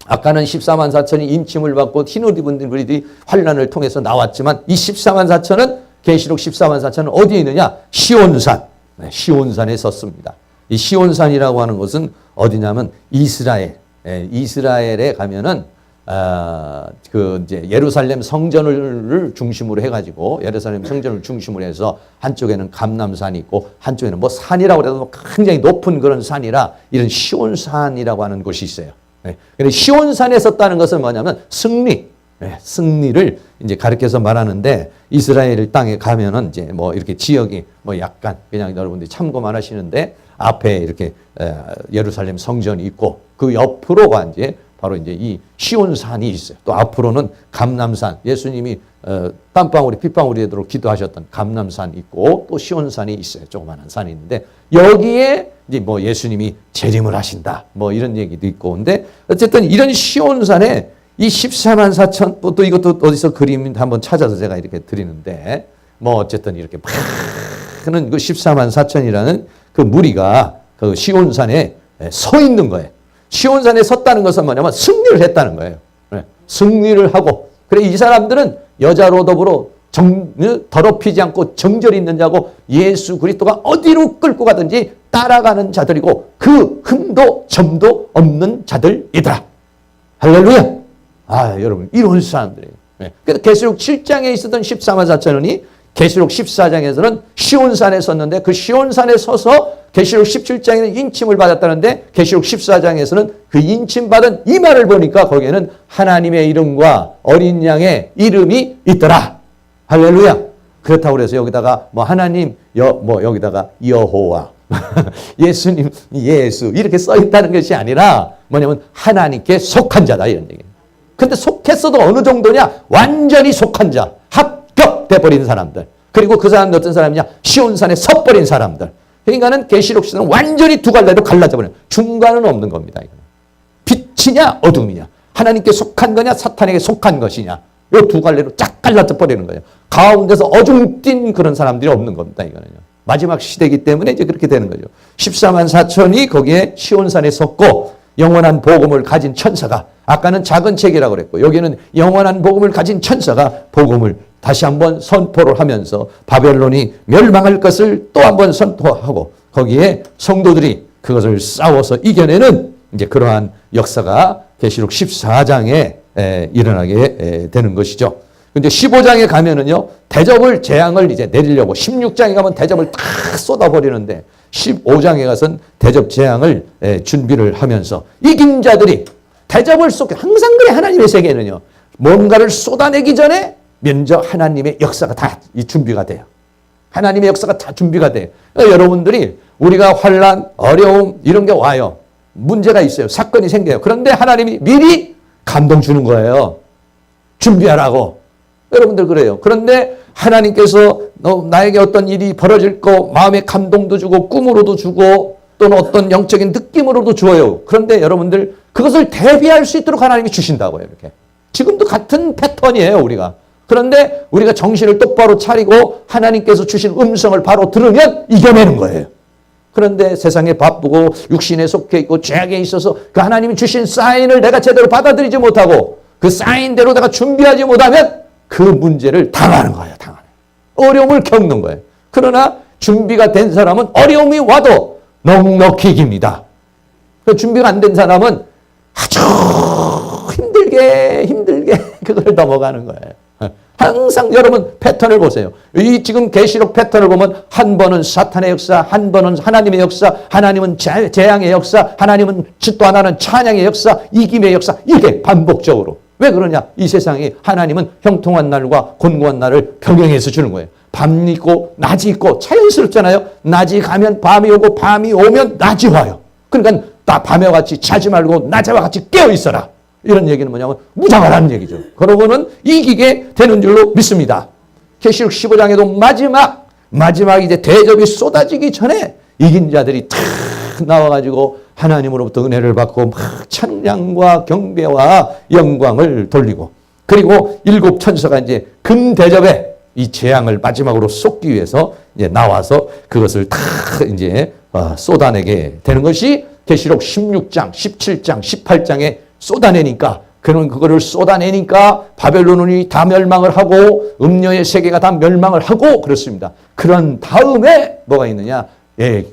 아까는 14만 4천이 인침을 받고 흰옷 입은 분들이 환란을 통해서 나왔지만 이 14만 4천은 계시록 14만 4천은 어디에 있느냐? 시온산. 네, 시온산에 섰습니다. 이 시온산이라고 하는 곳은 어디냐면 이스라엘. 예, 이스라엘에 가면은 이제 예루살렘 성전을 중심으로 해가지고 예루살렘 성전을 중심으로 해서 한쪽에는 감람산이 있고 한쪽에는 뭐 산이라고 해도 굉장히 높은 그런 산이라 이런 시온산이라고 하는 곳이 있어요. 네. 근데 시온산에 섰다는 것은 뭐냐면 승리, 네. 승리를 이제 가르쳐서 말하는데 이스라엘 땅에 가면은 이제 뭐 이렇게 지역이 뭐 약간 그냥 여러분들이 참고만 하시는데 앞에 이렇게 예루살렘 성전이 있고 그 옆으로가 이제 바로 이제 이 시온산이 있어요. 또 앞으로는 감람산, 예수님이 땀방울이 핏방울이 되도록 기도하셨던 감람산이 있고 또 시온산이 있어요. 조그마한 산이 있는데 여기에 이제 뭐 예수님이 재림을 하신다. 뭐 이런 얘기도 있고 근데 어쨌든 이런 시온산에 이 14만 4천 또 이것도 어디서 그림 한번 찾아서 제가 이렇게 드리는데 뭐 어쨌든 이렇게 많은 그 14만 4천이라는 그 무리가 그 시온산에 서 있는 거예요. 시온산에 섰다는 것은 뭐냐면 승리를 했다는 거예요. 네. 승리를 하고 그래 이 사람들은 여자로 더불어 더럽히지 않고 정절이 있는 자고 예수 그리스도가 어디로 끌고 가든지 따라가는 자들이고 그 흠도 점도 없는 자들이더라. 할렐루야. 여러분 이런 사람들이에요. 그래서 계시록 7장에 있었던 14만 4천원이 계시록 14장에서는 시온산에 섰는데 그 시온산에 서서 계시록 17장에는 인침을 받았다는데 계시록 14장에서는 그 인침받은 이마를 보니까 거기에는 하나님의 이름과 어린 양의 이름이 있더라. 할렐루야. 그렇다고 그래서 여기다가 뭐 하나님, 여기다가 여호와, 예수님, 예수 이렇게 써 있다는 것이 아니라 뭐냐면 하나님께 속한 자다 이런 얘기예요. 근데 속했어도 어느 정도냐? 완전히 속한 자, 합격돼 버린 사람들. 그리고 그 사람은 어떤 사람이냐? 시온산에 섰버린 사람들. 그러니까는 계시록 시는 완전히 두 갈래로 갈라져 버려요. 중간은 없는 겁니다. 이거는. 빛이냐 어둠이냐? 하나님께 속한 거냐 사탄에게 속한 것이냐? 이 두 갈래로 쫙 갈라져 버리는 거예요. 가운데서 어중뛴 그런 사람들이 없는 겁니다. 이거는요. 마지막 시대이기 때문에 이제 그렇게 되는 거죠. 14만 4천이 거기에 시온산에 섰고 영원한 복음을 가진 천사가, 아까는 작은 책이라고 그랬고 여기는 영원한 복음을 가진 천사가 복음을 다시 한번 선포를 하면서 바벨론이 멸망할 것을 또 한번 선포하고 거기에 성도들이 그것을 싸워서 이겨내는 이제 그러한 역사가 계시록 14장에 일어나게 되는 것이죠. 근데 15장에 가면은요, 대접을, 재앙을 이제 내리려고 16장에 가면 대접을 탁 쏟아버리는데 15장에 가서는 대접 재앙을 준비를 하면서 이긴 자들이 대접을 쏟게, 항상 그래 하나님의 세계는요. 뭔가를 쏟아내기 전에 먼저 하나님의 역사가 다 준비가 돼요. 하나님의 역사가 다 준비가 돼요. 그러니까 여러분들이 우리가 환난, 어려움 이런 게 와요. 문제가 있어요. 사건이 생겨요. 그런데 하나님이 미리 감동 주는 거예요. 준비하라고. 여러분들 그래요. 그런데 하나님께서 나에게 어떤 일이 벌어질 거 마음의 감동도 주고 꿈으로도 주고 또는 어떤 영적인 느낌으로도 주어요. 그런데 여러분들 그것을 대비할 수 있도록 하나님이 주신다고요. 이렇게. 지금도 같은 패턴이에요. 우리가. 그런데 우리가 정신을 똑바로 차리고 하나님께서 주신 음성을 바로 들으면 이겨내는 거예요. 그런데 세상에 바쁘고 육신에 속해 있고 죄악에 있어서 그 하나님이 주신 사인을 내가 제대로 받아들이지 못하고 그 사인대로 내가 준비하지 못하면 그 문제를 당하는 거예요. 당하는. 어려움을 겪는 거예요. 그러나 준비가 된 사람은 어려움이 와도 넉넉히 이깁니다. 준비가 안 된 사람은 아주 힘들게 그걸 넘어가는 거예요. 항상 여러분 패턴을 보세요. 이 지금 계시록 패턴을 보면 한 번은 사탄의 역사, 한 번은 하나님의 역사, 하나님은 재앙의 역사, 하나님은 또 하나는 찬양의 역사, 이김의 역사, 이게 반복적으로. 왜 그러냐? 이 세상이 하나님은 형통한 날과 곤고한 날을 병행해서 주는 거예요. 밤이 있고 낮이 있고 자연스럽잖아요. 낮이 가면 밤이 오고 밤이 오면 낮이 와요. 그러니까 밤에와 같이 자지 말고 낮에와 같이 깨어 있어라. 이런 얘기는 뭐냐면 무장하라는 얘기죠. 그러고는 이기게 되는 줄로 믿습니다. 계시록 15장에도 마지막 이제 대접이 쏟아지기 전에 이긴 자들이 탁 나와가지고 하나님으로부터 은혜를 받고 막 찬양과 경배와 영광을 돌리고 그리고 7 천사가 이제 금 대접에 이 재앙을 마지막으로 쏟기 위해서 이제 나와서 그것을 다 이제 쏟아내게 되는 것이 계시록 16장, 17장, 18장에 쏟아내니까 그거를 쏟아내니까 바벨론이 다 멸망을 하고 음녀의 세계가 다 멸망을 하고 그렇습니다. 그런 다음에 뭐가 있느냐?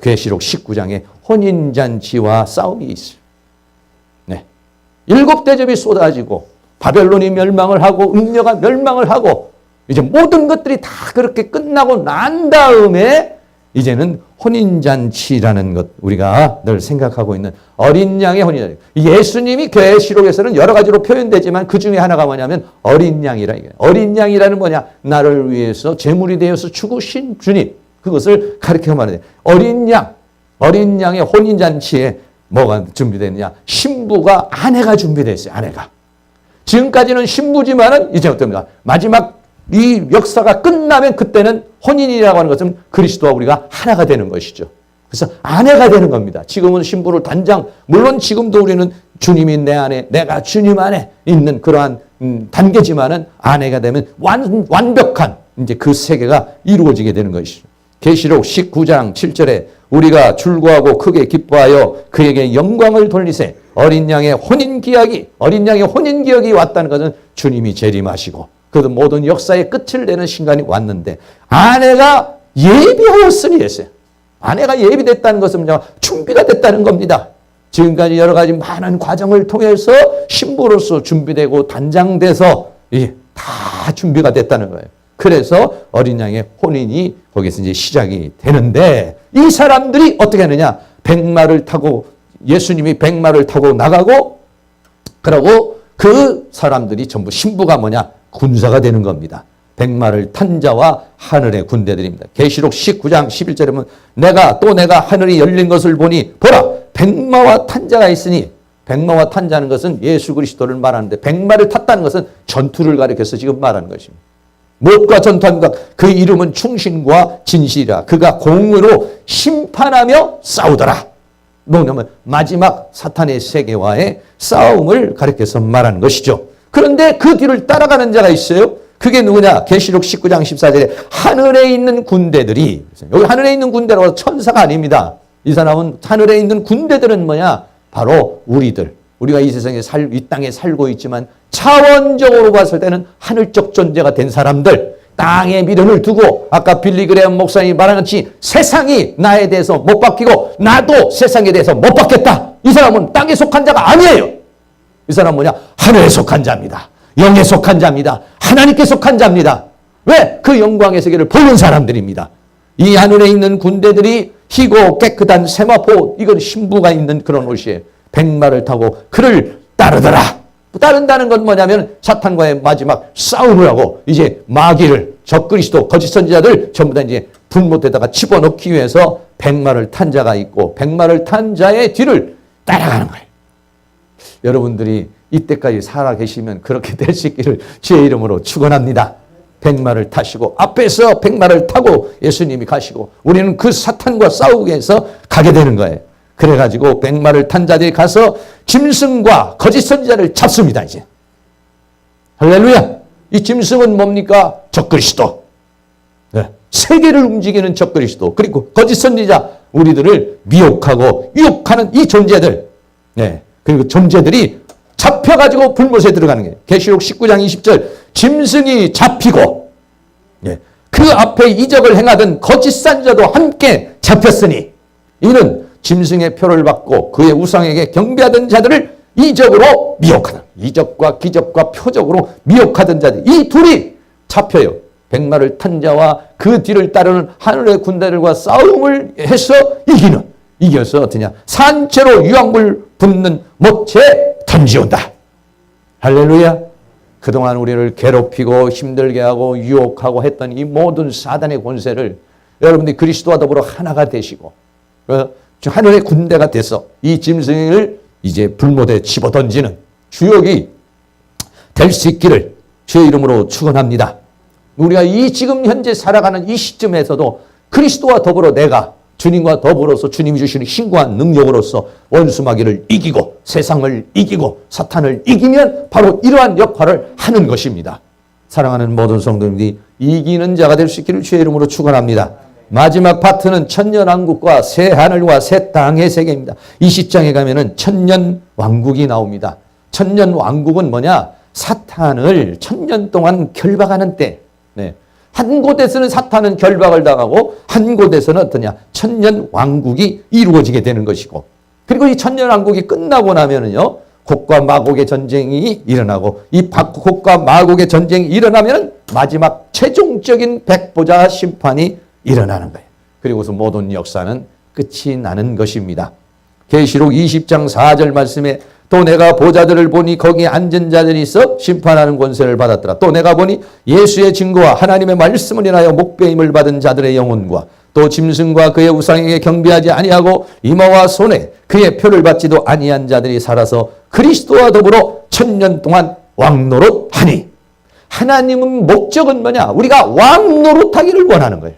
계시록 19장에 혼인잔치와 싸움이 있어요. 네. 7 대접이 쏟아지고 바벨론이 멸망을 하고 음녀가 멸망을 하고 이제 모든 것들이 다 그렇게 끝나고 난 다음에 이제는 혼인잔치라는 것 우리가 늘 생각하고 있는 어린 양의 혼인잔치. 예수님이 계시록에서는 여러 가지로 표현되지만 그 중에 하나가 뭐냐면 어린 양이라 이게. 어린 양이라는 뭐냐? 나를 위해서 제물이 되어서 죽으신 주님. 그것을 가르쳐 말하는 어린 양의 혼인잔치에 뭐가 준비되느냐? 신부가 아내가 준비됐어요. 아내가. 지금까지는 신부지만은 이제 어떻습니까? 마지막 이 역사가 끝나면 그때는 혼인이라고 하는 것은 그리스도와 우리가 하나가 되는 것이죠. 그래서 아내가 되는 겁니다. 지금은 신부를 단장, 물론 지금도 우리는 주님이 내 안에, 내가 주님 안에 있는 그러한 단계지만은 아내가 되면 완벽한 이제 그 세계가 이루어지게 되는 것이죠. 계시록 19장 7절에 우리가 줄구하고 크게 기뻐하여 그에게 영광을 돌리세. 어린 양의 혼인 기약이 왔다는 것은 주님이 재림하시고 그 모든 역사의 끝을 내는 순간이 왔는데 아내가 예비하였으니 했어요. 아내가 예비됐다는 것은 준비가 됐다는 겁니다. 지금까지 여러 가지 많은 과정을 통해서 신부로서 준비되고 단장돼서 다 준비가 됐다는 거예요. 그래서 어린 양의 혼인이 거기서 이제 시작이 되는데 이 사람들이 어떻게 하느냐? 백마를 타고 예수님이 백마를 타고 나가고 그러고 그 사람들이 전부 신부가 뭐냐? 군사가 되는 겁니다. 백마를 탄 자와 하늘의 군대들입니다. 계시록 19장 11절에 보면 내가 하늘이 열린 것을 보니 보라 백마와 탄 자가 있으니 백마와 탄 자는 것은 예수 그리스도를 말하는데 백마를 탔다는 것은 전투를 가리켜서 지금 말하는 것입니다. 무엇과 전투합니까? 그 이름은 충신과 진실이라. 그가 공으로 심판하며 싸우더라. 뭐냐면 마지막 사탄의 세계와의 싸움을 가리켜서 말하는 것이죠. 그런데 그 뒤를 따라가는 자가 있어요. 그게 누구냐? 계시록 19장 14절에 하늘에 있는 군대들이, 여기 하늘에 있는 군대라고 천사가 아닙니다. 이 사람은 하늘에 있는 군대들은 뭐냐? 바로 우리가 이 세상에 이 땅에 살고 있지만 차원적으로 봤을 때는 하늘적 존재가 된 사람들, 땅에 미련을 두고 아까 빌리 그레엄 목사님이 말한 같이 세상이 나에 대해서 못 바뀌고 나도 세상에 대해서 못 바뀌었다. 이 사람은 땅에 속한 자가 아니에요. 이 사람은 뭐냐? 하늘에 속한 자입니다. 영에 속한 자입니다. 하나님께 속한 자입니다. 왜? 그 영광의 세계를 보는 사람들입니다. 이 하늘에 있는 군대들이 희고 깨끗한 세마포, 이건 신부가 있는 그런 옷이에요. 백마를 타고 그를 따르더라. 따른다는 건 뭐냐면 사탄과의 마지막 싸움을 하고 이제 마귀를, 적그리스도, 거짓 선지자들 전부 다 이제 불못에다가 집어넣기 위해서 백마를 탄 자가 있고 백마를 탄 자의 뒤를 따라가는 거예요. 여러분들이 이때까지 살아 계시면 그렇게 될 수 있기를 주의 이름으로 축원합니다. 백마를 타시고 앞에서 백마를 타고 예수님이 가시고 우리는 그 사탄과 싸우기 위해서 가게 되는 거예요. 그래가지고 백마를 탄 자들이 가서 짐승과 거짓 선지자를 잡습니다. 이제 할렐루야. 이 짐승은 뭡니까? 적그리스도. 네. 세계를 움직이는 적그리스도, 그리고 거짓 선지자, 우리들을 미혹하고 유혹하는 이 존재들, 네. 그리고 존재들이 잡혀가지고 불못에 들어가는 거예요. 계시록 19장 20절 짐승이 잡히고, 네. 그 앞에 이적을 행하던 거짓 선지자도 함께 잡혔으니 이는 짐승의 표를 받고 그의 우상에게 경배하던 자들을 이적으로 미혹하는, 이적과 기적과 표적으로 미혹하던 자들, 이 둘이 잡혀요. 백마를 탄 자와 그 뒤를 따르는 하늘의 군대들과 싸움을 해서 이겨서 어떠냐? 산채로 유황불 붓는 못에 던지온다. 할렐루야. 그동안 우리를 괴롭히고 힘들게 하고 유혹하고 했던 이 모든 사단의 권세를 여러분들이 그리스도와 더불어 하나가 되시고 하늘의 군대가 돼서 이 짐승을 이제 불못에 집어던지는 주역이 될 수 있기를 주의 이름으로 축원합니다. 우리가 이 지금 현재 살아가는 이 시점에서도 그리스도와 더불어 내가 주님과 더불어서 주님이 주시는 신구한 능력으로서 원수마귀를 이기고 세상을 이기고 사탄을 이기면 바로 이러한 역할을 하는 것입니다. 사랑하는 모든 성도님들이 이기는 자가 될 수 있기를 주의 이름으로 축원합니다. 마지막 파트는 천년왕국과 새 하늘과 새 땅의 세계입니다. 이 시장에 가면은 천년왕국이 나옵니다. 천년왕국은 뭐냐? 사탄을 천년 동안 결박하는 때, 네. 한 곳에서는 사탄은 결박을 당하고 한 곳에서는 어떠냐? 천년왕국이 이루어지게 되는 것이고, 그리고 이 천년왕국이 끝나고 나면은요, 곡과 마곡의 전쟁이 일어나고, 이 곡과 마곡의 전쟁이 일어나면 마지막 최종적인 백보자 심판이 일어나는 거예요. 그리고서 모든 역사는 끝이 나는 것입니다. 계시록 20장 4절 말씀에 또 내가 보좌들을 보니 거기에 앉은 자들이 있어 심판하는 권세를 받았더라. 또 내가 보니 예수의 증거와 하나님의 말씀을 인하여 목배임을 받은 자들의 영혼과 또 짐승과 그의 우상에게 경배하지 아니하고 이마와 손에 그의 표를 받지도 아니한 자들이 살아서 그리스도와 더불어 천년 동안 왕노릇하니. 하나님은 목적은 뭐냐? 우리가 왕노릇하기를 원하는 거예요.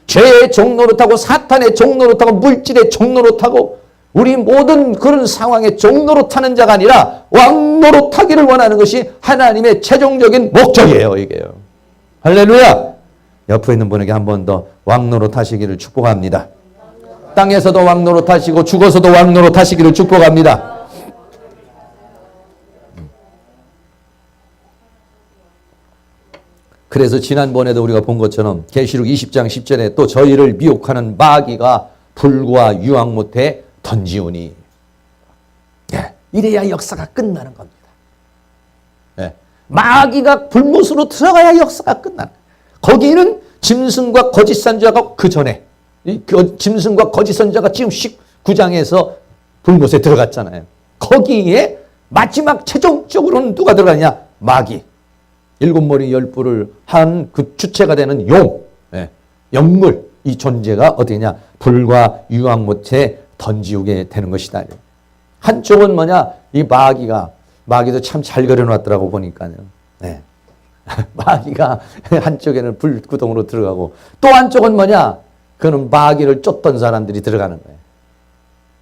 죄의 종노릇하고 사탄의 종노릇하고 물질의 종노릇하고 우리 모든 그런 상황에 종노릇하는 자가 아니라 왕노릇하기를 원하는 것이 하나님의 최종적인 목적이에요. 이게요. 할렐루야. 옆에 있는 분에게 한 번 더 왕노릇하시기를 축복합니다. 땅에서도 왕노릇하시고 죽어서도 왕노릇하시기를 축복합니다. 그래서 지난번에도 우리가 본 것처럼 계시록 20장 10절에 또 저희를 미혹하는 마귀가 불과 유황 못에 던지오니. 이래야 역사가 끝나는 겁니다. 네. 마귀가 불못으로 들어가야 역사가 끝나는 거예요. 거기는 짐승과 거짓 선자가 그 전에 짐승과 거짓 선자가 지금 19장에서 불못에 들어갔잖아요. 거기에 마지막 최종적으로는 누가 들어가냐? 마귀. 7머리 10뿔을 한 그 주체가 되는 용, 영물, 이 존재가 어디냐? 불과 유황못에 던지우게 되는 것이다. 한쪽은 뭐냐? 이 마귀도 참 잘 그려놨더라고 보니까요. 네. 마귀가 한쪽에는 불구덩으로 들어가고 또 한쪽은 뭐냐? 그는 마귀를 쫓던 사람들이 들어가는 거예요.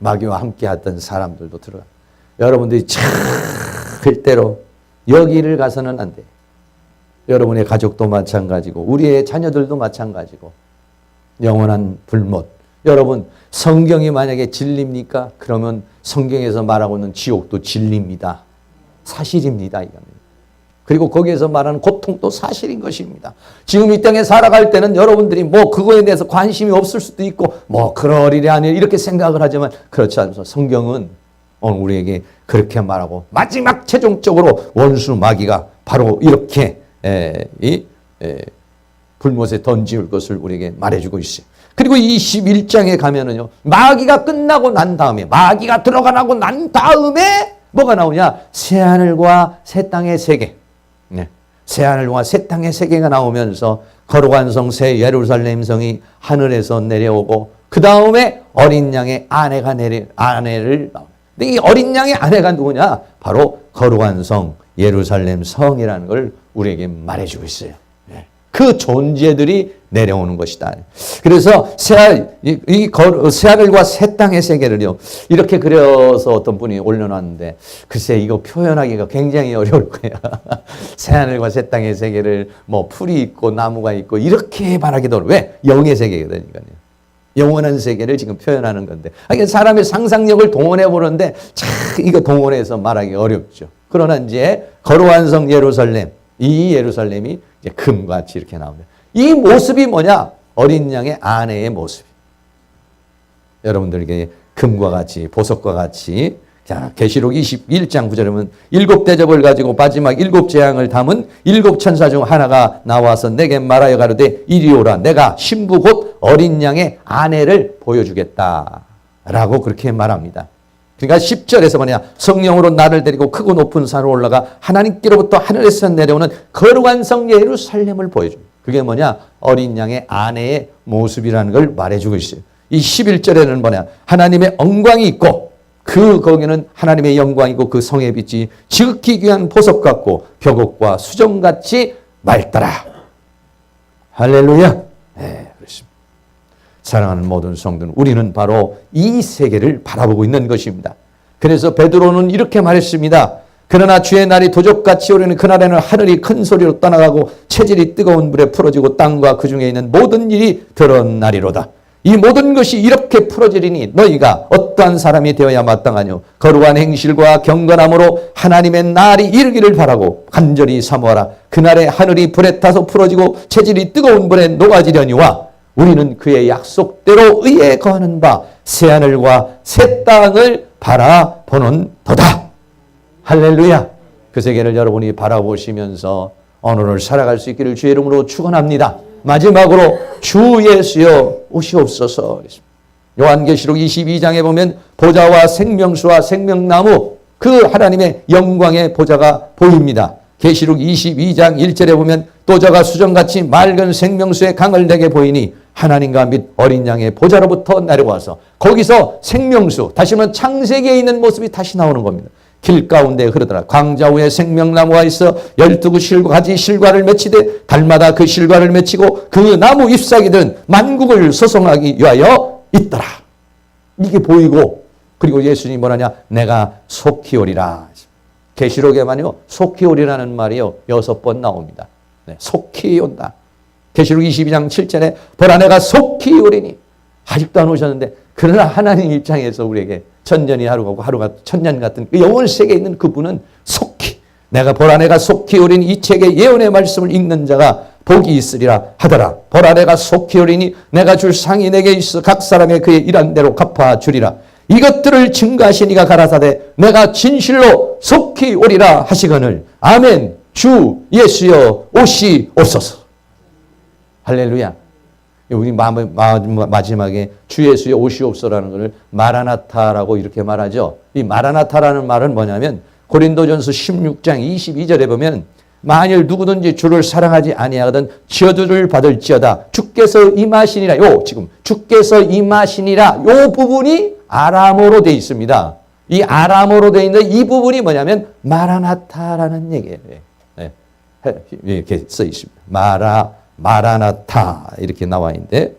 마귀와 함께 했던 사람들도 들어가. 여러분들이 절대로 여기를 가서는 안 돼요. 여러분의 가족도 마찬가지고 우리의 자녀들도 마찬가지고 영원한 불못. 여러분 성경이 만약에 진리입니까? 그러면 성경에서 말하고 있는 지옥도 진리입니다. 사실입니다. 이겁니다. 그리고 거기에서 말하는 고통도 사실인 것입니다. 지금 이 땅에 살아갈 때는 여러분들이 뭐 그거에 대해서 관심이 없을 수도 있고 뭐 그러리리 아니 이렇게 생각을 하지만 그렇지 않습니다. 성경은 오늘 우리에게 그렇게 말하고 마지막 최종적으로 원수 마귀가 바로 이렇게 불못에 던질 것을 우리에게 말해주고 있어요. 그리고 21장에 가면은요, 마귀가 끝나고 난 다음에, 마귀가 들어가고 난 다음에 뭐가 나오냐? 새하늘과 새 땅의 세계. 네. 새하늘과 새 땅의 세계가 나오면서 거룩한 성 새 예루살렘 성이 하늘에서 내려오고 그 다음에 어린 양의 아내를 나옵니다. 근데 이 어린 양의 아내가 누구냐? 바로 거룩한 성 예루살렘 성이라는 걸 우리에게 말해주고 있어요. 그 존재들이 내려오는 것이다. 그래서 새하늘과 새 땅의 세계를요, 이렇게 그려서 어떤 분이 올려놨는데, 글쎄, 이거 표현하기가 굉장히 어려울 거예요. 새하늘과 새 땅의 세계를 뭐 풀이 있고 나무가 있고, 이렇게 말하기도 어려워요. 왜? 영의 세계거든요. 영원한 세계를 지금 표현하는 건데. 사람의 상상력을 동원해 보는데, 참, 이거 동원해서 말하기 어렵죠. 그러나 이제, 거룩한 성 예루살렘, 이 예루살렘이 이제 금같이 이렇게 나옵니다. 이 모습이 뭐냐? 어린 양의 아내의 모습. 여러분들에게 금과 같이, 보석과 같이. 자, 계시록 21장 9절에 보면 7 대접을 가지고 마지막 7 재앙을 담은 7 천사 중 하나가 나와서 내게 말하여 가로되 이리 오라. 내가 신부 곧 어린 양의 아내를 보여주겠다. 라고 그렇게 말합니다. 그러니까 10절에서 뭐냐? 성령으로 나를 데리고 크고 높은 산으로 올라가 하나님께로부터 하늘에서 내려오는 거룩한 성 예루살렘을 보여줍니다. 그게 뭐냐? 어린 양의 아내의 모습이라는 걸 말해주고 있어요. 이 11절에는 뭐냐? 하나님의 영광이 있고 거기는 하나님의 영광이고 그 성의 빛이 지극히 귀한 보석 같고 벽옥과 수정같이 맑더라. 할렐루야. 네, 그렇습니다. 사랑하는 모든 성도는 우리는 바로 이 세계를 바라보고 있는 것입니다. 그래서 베드로는 이렇게 말했습니다. 그러나 주의 날이 도적같이 오려는 그날에는 하늘이 큰 소리로 떠나가고 체질이 뜨거운 불에 풀어지고 땅과 그 중에 있는 모든 일이 드러나리로다. 이 모든 것이 이렇게 풀어지리니 너희가 어떠한 사람이 되어야 마땅하뇨. 거룩한 행실과 경건함으로 하나님의 날이 이르기를 바라고 간절히 사모하라. 그날에 하늘이 불에 타서 풀어지고 체질이 뜨거운 불에 녹아지려니와 우리는 그의 약속대로 의에 거하는 바 새하늘과 새 땅을 바라보는 도다. 할렐루야. 그 세계를 여러분이 바라보시면서 오늘을 살아갈 수 있기를 주의 이름으로 축원합니다. 마지막으로 주 예수여 오시옵소서. 요한계시록 22장에 보면 보좌와 생명수와 생명나무 그 하나님의 영광의 보좌가 보입니다. 계시록 22장 1절에 보면 또 저가 수정같이 맑은 생명수의 강을 내게 보이니 하나님과 및 어린 양의 보좌로부터 내려와서 거기서 생명수, 다시 말하면 창세기에 있는 모습이 다시 나오는 겁니다. 길 가운데 흐르더라. 광자 위에 생명나무가 있어 12가지 실과를 맺히되 달마다 그 실과를 맺히고 그 나무 잎사귀들은 만국을 소송하기 위하여 있더라. 이게 보이고 그리고 예수님이 뭐라냐? 내가 속히 오리라. 계시록에만요 속히 오리라는 말이요 6번 나옵니다. 네, 속히 온다. 계시록 22장 7절에 보라 내가 속히 오리니. 아직도 안 오셨는데 그러나 하나님 입장에서 우리에게 천년이 하루가 하루가 천년 같은 그 영원 세계에 있는 그분은 속히 보라 내가 속히 오리니 이 책의 예언의 말씀을 읽는 자가 복이 있으리라 하더라. 보라 내가 속히 오리니 내가 줄 상이 내게 있어 각 사람의 그의 일한 대로 갚아 주리라. 이것들을 증거하시니가 가라사대 내가 진실로 속히 오리라 하시거늘 아멘. 주 예수여 오시옵소서. 할렐루야. 우리 마지막에 주 예수여 오시옵소서라는 것을 마라나타라고 이렇게 말하죠. 이 마라나타라는 말은 뭐냐면 고린도전서 16장 22절에 보면 만일 누구든지 주를 사랑하지 아니하거든 저주를 받을지어다. 주께서 임하시니라. 지금 주께서 임하시니라. 요 부분이 아람어로 되어 있습니다. 이 아람어로 되어 있는 이 부분이 뭐냐면 마라나타라는 얘기예요. 네. 이렇게 써 있습니다. 마라나타 이렇게 나와 있는데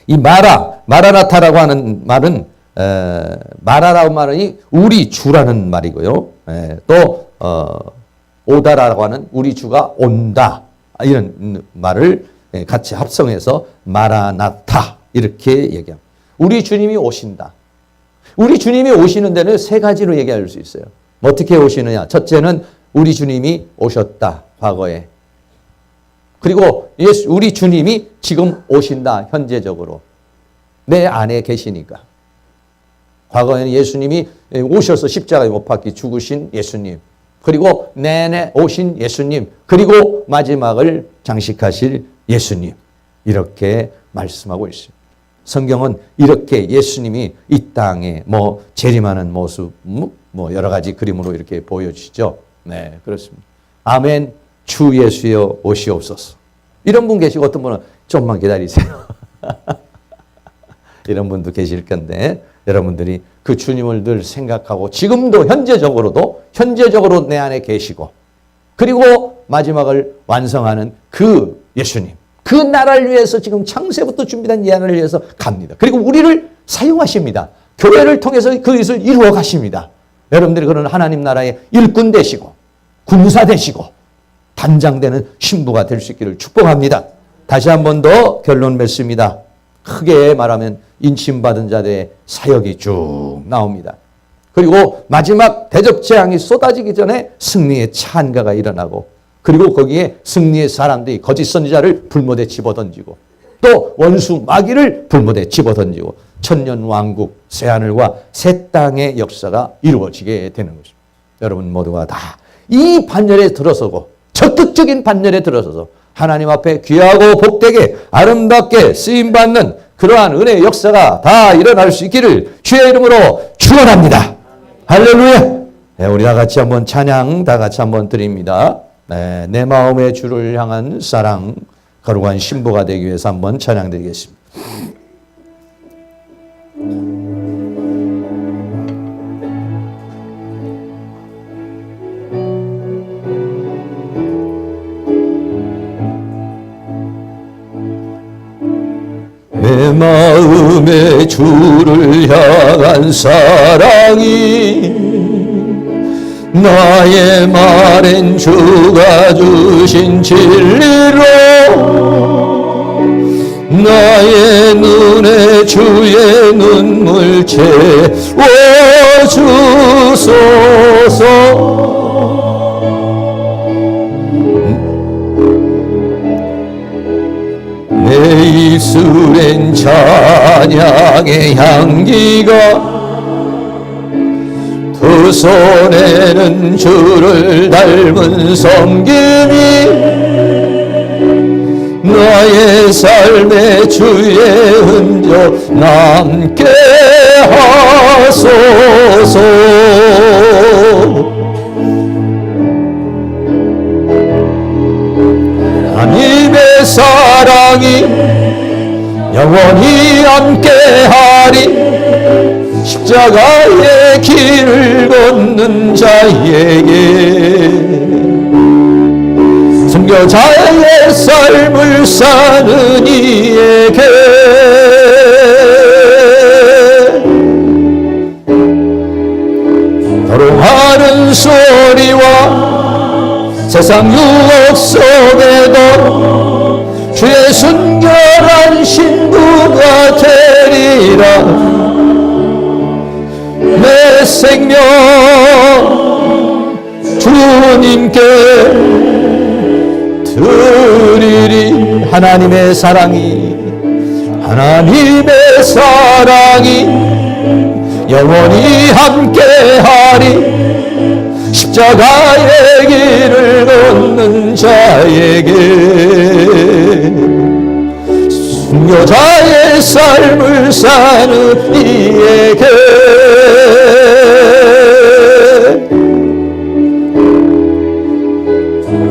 이 마라나타라고 하는 말은 마라라고 말은 우리 주라는 말이고요. 또 오다라고 하는 우리 주가 온다 이런 말을 같이 합성해서 마라나타 이렇게 얘기합니다. 우리 주님이 오신다. 우리 주님이 오시는 데는 세 가지로 얘기할 수 있어요. 어떻게 오시느냐? 첫째는 우리 주님이 오셨다. 과거에. 그리고 우리 주님이 지금 오신다. 현재적으로. 내 안에 계시니까. 과거에는 예수님이 오셔서 십자가에 못 박히 죽으신 예수님. 그리고 내내 오신 예수님. 그리고 마지막을 장식하실 예수님. 이렇게 말씀하고 있습니다. 성경은 이렇게 예수님이 이 땅에 재림하는 모습, 여러 가지 그림으로 이렇게 보여주시죠. 네, 그렇습니다. 아멘. 주 예수여 오시옵소서. 이런 분 계시고 어떤 분은 좀만 기다리세요. 이런 분도 계실 건데 여러분들이 그 주님을 늘 생각하고 지금도 현재적으로 내 안에 계시고 그리고 마지막을 완성하는 그 예수님. 그 나라를 위해서 지금 창세부터 준비된 예언을 위해서 갑니다. 그리고 우리를 사용하십니다. 교회를 통해서 그 일을 이루어 가십니다. 여러분들이 그런 하나님 나라의 일꾼 되시고 군사 되시고 단장되는 신부가 될 수 있기를 축복합니다. 다시 한 번 더 결론 맺습니다. 크게 말하면 인침받은 자들의 사역이 쭉 나옵니다. 그리고 마지막 대접재앙이 쏟아지기 전에 승리의 찬가가 일어나고 그리고 거기에 승리의 사람들이 거짓 선지자를 불못에 집어던지고 또 원수 마귀를 불못에 집어던지고 천년왕국 새하늘과 새 땅의 역사가 이루어지게 되는 것입니다. 여러분 모두가 다 이 반열에 들어서고 적극적인 반열에 들어서서 하나님 앞에 귀하고 복되게 아름답게 쓰임받는 그러한 은혜의 역사가 다 일어날 수 있기를 주의 이름으로 축원합니다. 할렐루야. 네, 우리 다 같이 한번 찬양 다 같이 한번 드립니다. 네, 내 마음의 주를 향한 사랑 거룩한 신부가 되기 위해서 한번 찬양 드리겠습니다. 내 마음의 주를 향한 사랑이 나의 말엔 주가 주신 진리로 나의 눈에 주의 눈물 채워주소서. 내 입술엔 찬양의 향기가 두 손에는 주를 닮은 섬김이 나의 삶에 주의 흔적 남게 하소서. 하나님의 사랑이 영원히 함께하리. 십자가의 길을 걷는 자에게 선교자의 삶을 사는 이에게 도롱하는 소리와 세상 유혹 속에도 주의 순결한 신부가 되리라. 내 생명 주님께 드리리. 하나님의 사랑이 영원히 함께하리. 십자가의 길을 걷는 자에게, 순교자의 삶을 사는 이에게,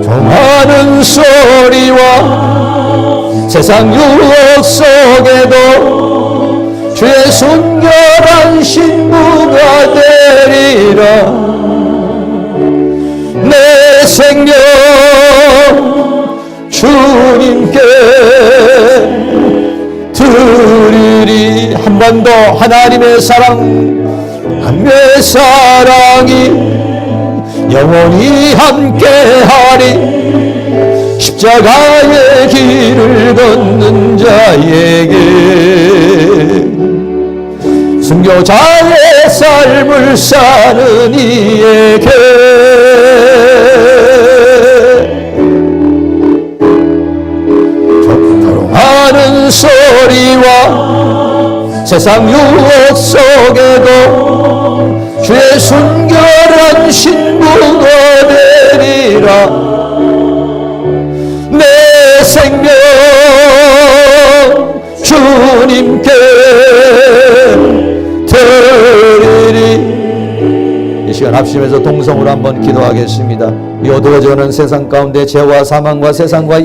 많은 소리와 세상 유혹 속에도 주의 순결한 신부가 되리라. 내 생명 주님께 드리리. 한 번 더 하나님의 사랑, 하나님의 사랑이 영원히 함께하리. 십자가의 길을 걷는 자에게, 순교자의 삶을 사는 이에게, 조롱하는 소리와 세상 유혹 속에도 주의 순결한 신부가 되리라. 내 생명 주님께 드리리. 이 시간 합심해서 동성으로 한번 기도하겠습니다. 이 어두워져가는 세상 가운데 죄와 사망과 세상과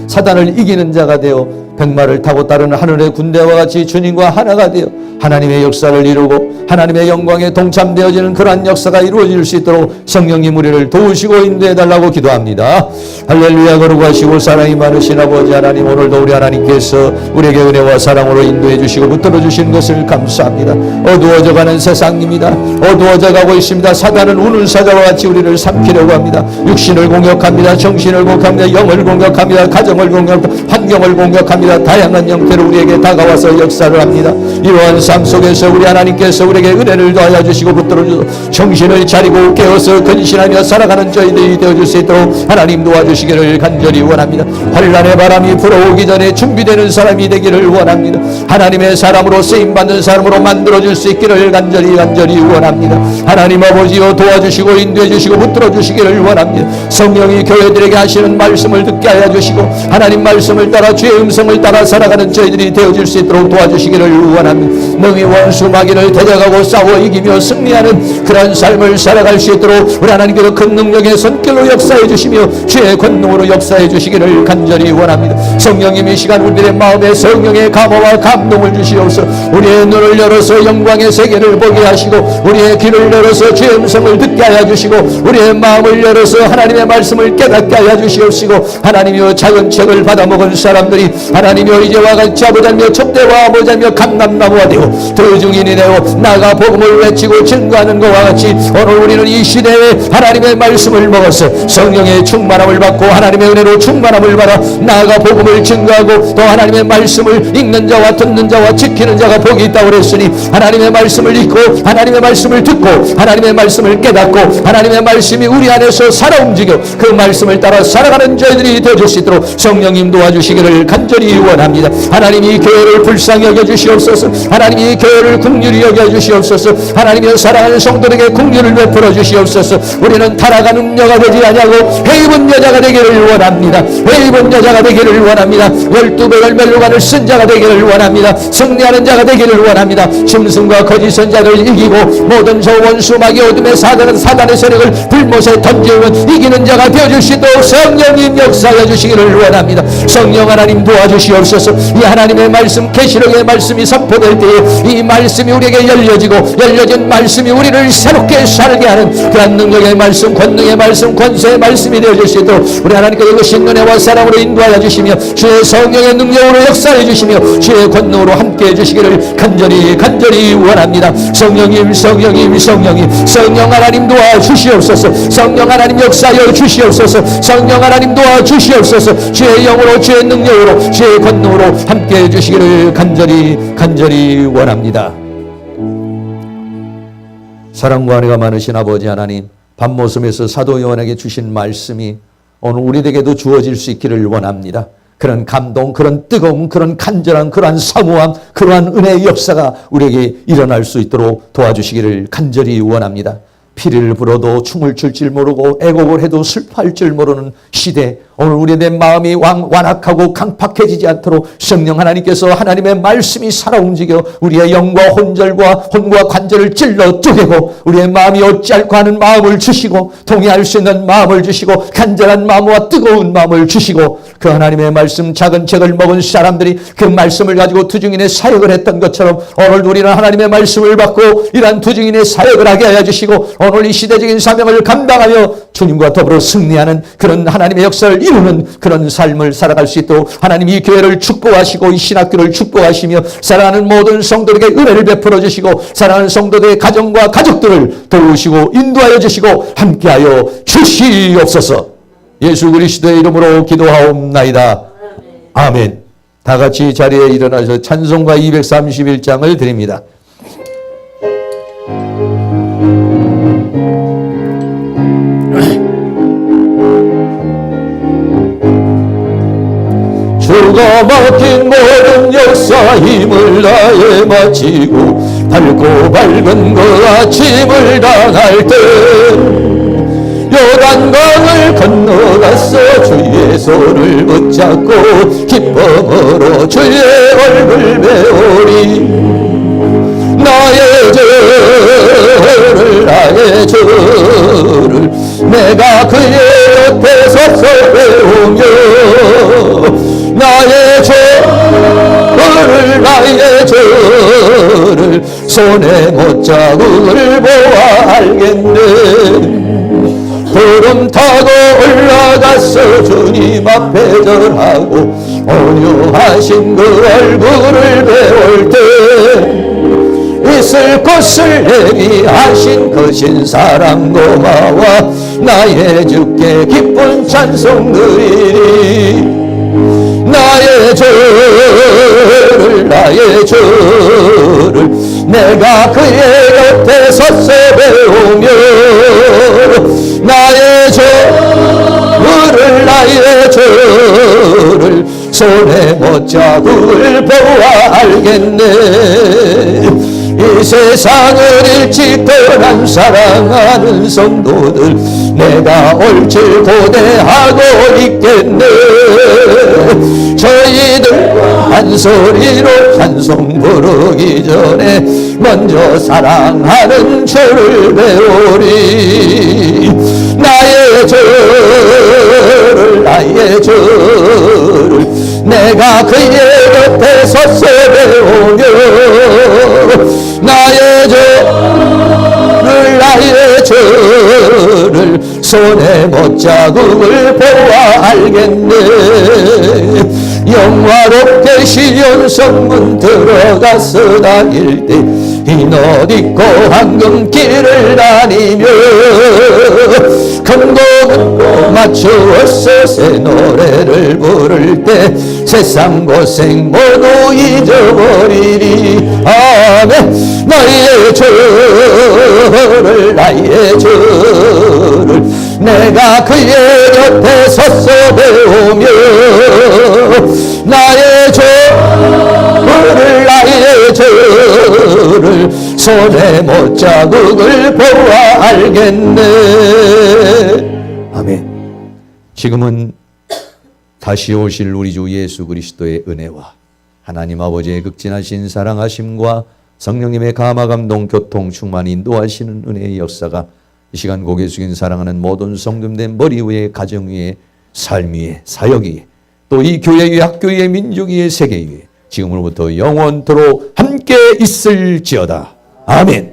사단을 이기는 자가 되어 백마를 타고 따르는 하늘의 군대와 같이 주님과 하나가 되어 하나님의 역사를 이루고 하나님의 영광에 동참되어지는 그러한 역사가 이루어질 수 있도록 성령님 우리를 도우시고 인도해달라고 기도합니다. 할렐루야. 거룩하시고 사랑이 많으신 아버지 하나님, 오늘도 우리 하나님께서 우리에게 은혜와 사랑으로 인도해 주시고 붙들어 주시는 것을 감사합니다. 어두워져가는 세상입니다. 어두워져가고 있습니다. 사단은 우는 사자와 같이 우리를 삼키려고 합니다. 육신을 공격합니다. 정신을 공격합니다. 영을 공격합니다. 가정을 공격합니다. 환경을 공격합니다. 다양한 형태로 우리에게 다가와서 역사를 합니다. 이러한 삶 속에서 우리 하나님께서 우리에게 은혜를 더하여 주시고 붙들어 주시고 정신을 차리고 깨어서 근신하며 살아가는 저희들이 되어줄 수 있도록 하나님 도와주시기를 간절히 원합니다. 환난의 바람이 불어오기 전에 준비되는 사람이 되기를 원합니다. 하나님의 사람으로 쓰임받는 사람으로 만들어줄 수 있기를 간절히 원합니다. 하나님 아버지여 도와주시고 인도해 주시고 붙들어 주시기를 원합니다. 성령이 교회들에게 하시는 말씀을 듣게 하여 주시고 하나님 말씀을 따라 주의 음성을 따라 살아가는 저희들이 되어줄 수 있도록 도와주시기를 원합니다. 능히 원수 마귀를 대적하고 싸워 이기며 승리하는 그런 삶을 살아갈 수 있도록 우리 하나님께서 큰 능력의 손길로 역사해 주시며 주의 권능으로 역사해 주시기를 간절히 원합니다. 성령님 이 시간 우리들의 마음에 성령의 감화와 감동을 주시옵소서. 우리의 눈을 열어서 영광의 세계를 보게 하시고 우리의 귀를 열어서 주의 음성을 듣게 하여 주시고 우리의 마음을 열어서 하나님의 말씀을 깨닫게 하여 주시옵시고 하나님이여 작은 책을 받아먹은 사람들이 하나님이여 이제와 같이 아버지며 촛대와 아버지며 감람나무가 되고 들증인이 되고 나가 복음을 외치고 증거하는 것과 같이 오늘 우리는 이 시대에 하나님의 말씀을 먹어서 성령의 충만함을 받고 하나님의 은혜로 충만함을 받아 나아가 복음을 증거하고 또 하나님의 말씀을 읽는 자와 듣는 자와 지키는 자가 복이 있다고 그랬으니 하나님의 말씀을 읽고 하나님의 말씀을 듣고 하나님의 말씀을 깨닫고 하나님의 말씀이 우리 안에서 살아 움직여 그 말씀을 따라 살아가는 저희들이 되어줄 수 있도록 성령님 도와주시기를 간절히 원합니다. 하나님이 교회를 불쌍히 여겨주시옵소서. 하나님이 교회를 긍휼히 여겨주시옵소서. 하나님의 사랑하는 성도들에게 긍휼을 베풀어 주시옵소서. 우리는 타락한 음녀가 되지 아니하고 회입은 여자가 되기를 원합니다. 회입은 여자가 되기를 원합니다. 12배 열매로관을 쓴 자가 되기를 원합니다. 승리하는 자가 되기를 원합니다. 짐승과 거짓 선자를 이기고 모든 저 원수 마귀 어둠의 사단의 세력을 불못에 던지면 이기는 자가 되어줄 수 있도록 성령님 역사해 주시기를 원합니다. 성령 하나님 도와주시옵소서. 이 하나님의 말씀 계시록의 말씀이 선포될 때에 이 말씀이 우리에게 열려진 말씀이 우리를 새롭게 살게 하는 그런 능력의 말씀, 권능의 말씀, 권세의 말씀이 되어줄 수 있도록 우리 하나님께서 이것이 은혜와 사랑으로 인도하여 주시며 주의 성령의 능력으로 역사해 주시며 주의 권능으로 함께해 주시기를 간절히 원합니다. 성령님 성령 하나님 도와주시옵소서. 성령 하나님 역사하여 주시옵소서. 성령 하나님 도와주시옵소서. 주의 영으로 주의 능력으로 주의 권능으로 함께해 주시기를 간절히 원합니다. 사랑과 은혜가 많으신 아버지 하나님, 밤모섬에서 사도 요한에게 주신 말씀이 오늘 우리에게도 주어질 수 있기를 원합니다. 그런 감동, 그런 뜨거움, 그런 간절한, 그러한 사모함, 그러한 은혜의 역사가 우리에게 일어날 수 있도록 도와주시기를 간절히 원합니다. 피를 불어도 춤을 출 줄 모르고 애곡을 해도 슬퍼할 줄 모르는 시대, 오늘 우리의 내 마음이 완악하고 강팍해지지 않도록 성령 하나님께서 하나님의 말씀이 살아 움직여 우리의 영과 혼과 관절을 찔러 쪼개고 우리의 마음이 어찌할까 하는 마음을 주시고 동의할 수 있는 마음을 주시고 간절한 마음과 뜨거운 마음을 주시고 그 하나님의 말씀 작은 책을 먹은 사람들이 그 말씀을 가지고 두중인의 사역을 했던 것처럼 오늘도 우리는 하나님의 말씀을 받고 이러한 두중인의 사역을 하게 하여 주시고 오늘 이 시대적인 사명을 감당하며 주님과 더불어 승리하는 그런 하나님의 역사를 이루는 그런 삶을 살아갈 수 있도록 하나님 이 교회를 축복하시고 이 신학교를 축복하시며 사랑하는 모든 성도들에게 은혜를 베풀어 주시고 사랑하는 성도들의 가정과 가족들을 도우시고 인도하여 주시고 함께하여 주시옵소서. 예수 그리스도의 이름으로 기도하옵나이다. 아멘. 다 같이 자리에 일어나서 찬송가 231장을 드립니다. 주가 맡긴 모든 역사 힘을 다해 마치고 밝고 밝은 그 아침을 당할 때 요단강을 건너가서 주의 손을 붙잡고 기쁨으로 주의 얼굴 배우리 나의 죄를 내가 그의 옆에 서서 배우며 나의 죄를 손에 못자국을 보아 알겠네. 구름 타고 올라가서 주님 앞에 절하고 온유하신 그 얼굴을 배울 때 있을 곳을 예비하신 그 신사랑 고마워 나의 주께 기쁜 찬송 드리리. 나의 죄를 내가 그의 곁에 서서 배우며 나의 죄를 손에 못자국을 보아 알겠네. 이 세상을 일찍 떠난 사랑하는 성도들 내가 옳지 고대하고 있겠네. 저희들과 한 소리로 찬송 부르기 전에 먼저 사랑하는 주를 배우리. 나의 죄를 내가 그의 곁에 서서 배우며 나의 죄를 손에 못자국을 보아 알겠네. 영화롭게 시온 성문 들어가서 다닐 때 흰 옷 입고 황금길을 다니며 금고 맞추어서 새 노래를 부를 때 세상 고생 모두 잊어버리리. 아멘. 나의 죄를 내가 그의 곁에 서서 배우며 나의 죄를 손에 못자국을 보아 알겠네. 아멘. 지금은 다시 오실 우리 주 예수 그리스도의 은혜와 하나님 아버지의 극진하신 사랑하심과 성령님의 감화 감동 교통 충만 인도하시는 은혜의 역사가 이 시간 고개 숙인 사랑하는 모든 성도님들 머리 위에 가정 위에 삶 위에 사역 위에 또 이 교회 위에 학교 위에 민족 위에 세계 위에 지금으로부터 영원토록 함께 있을지어다. 아멘.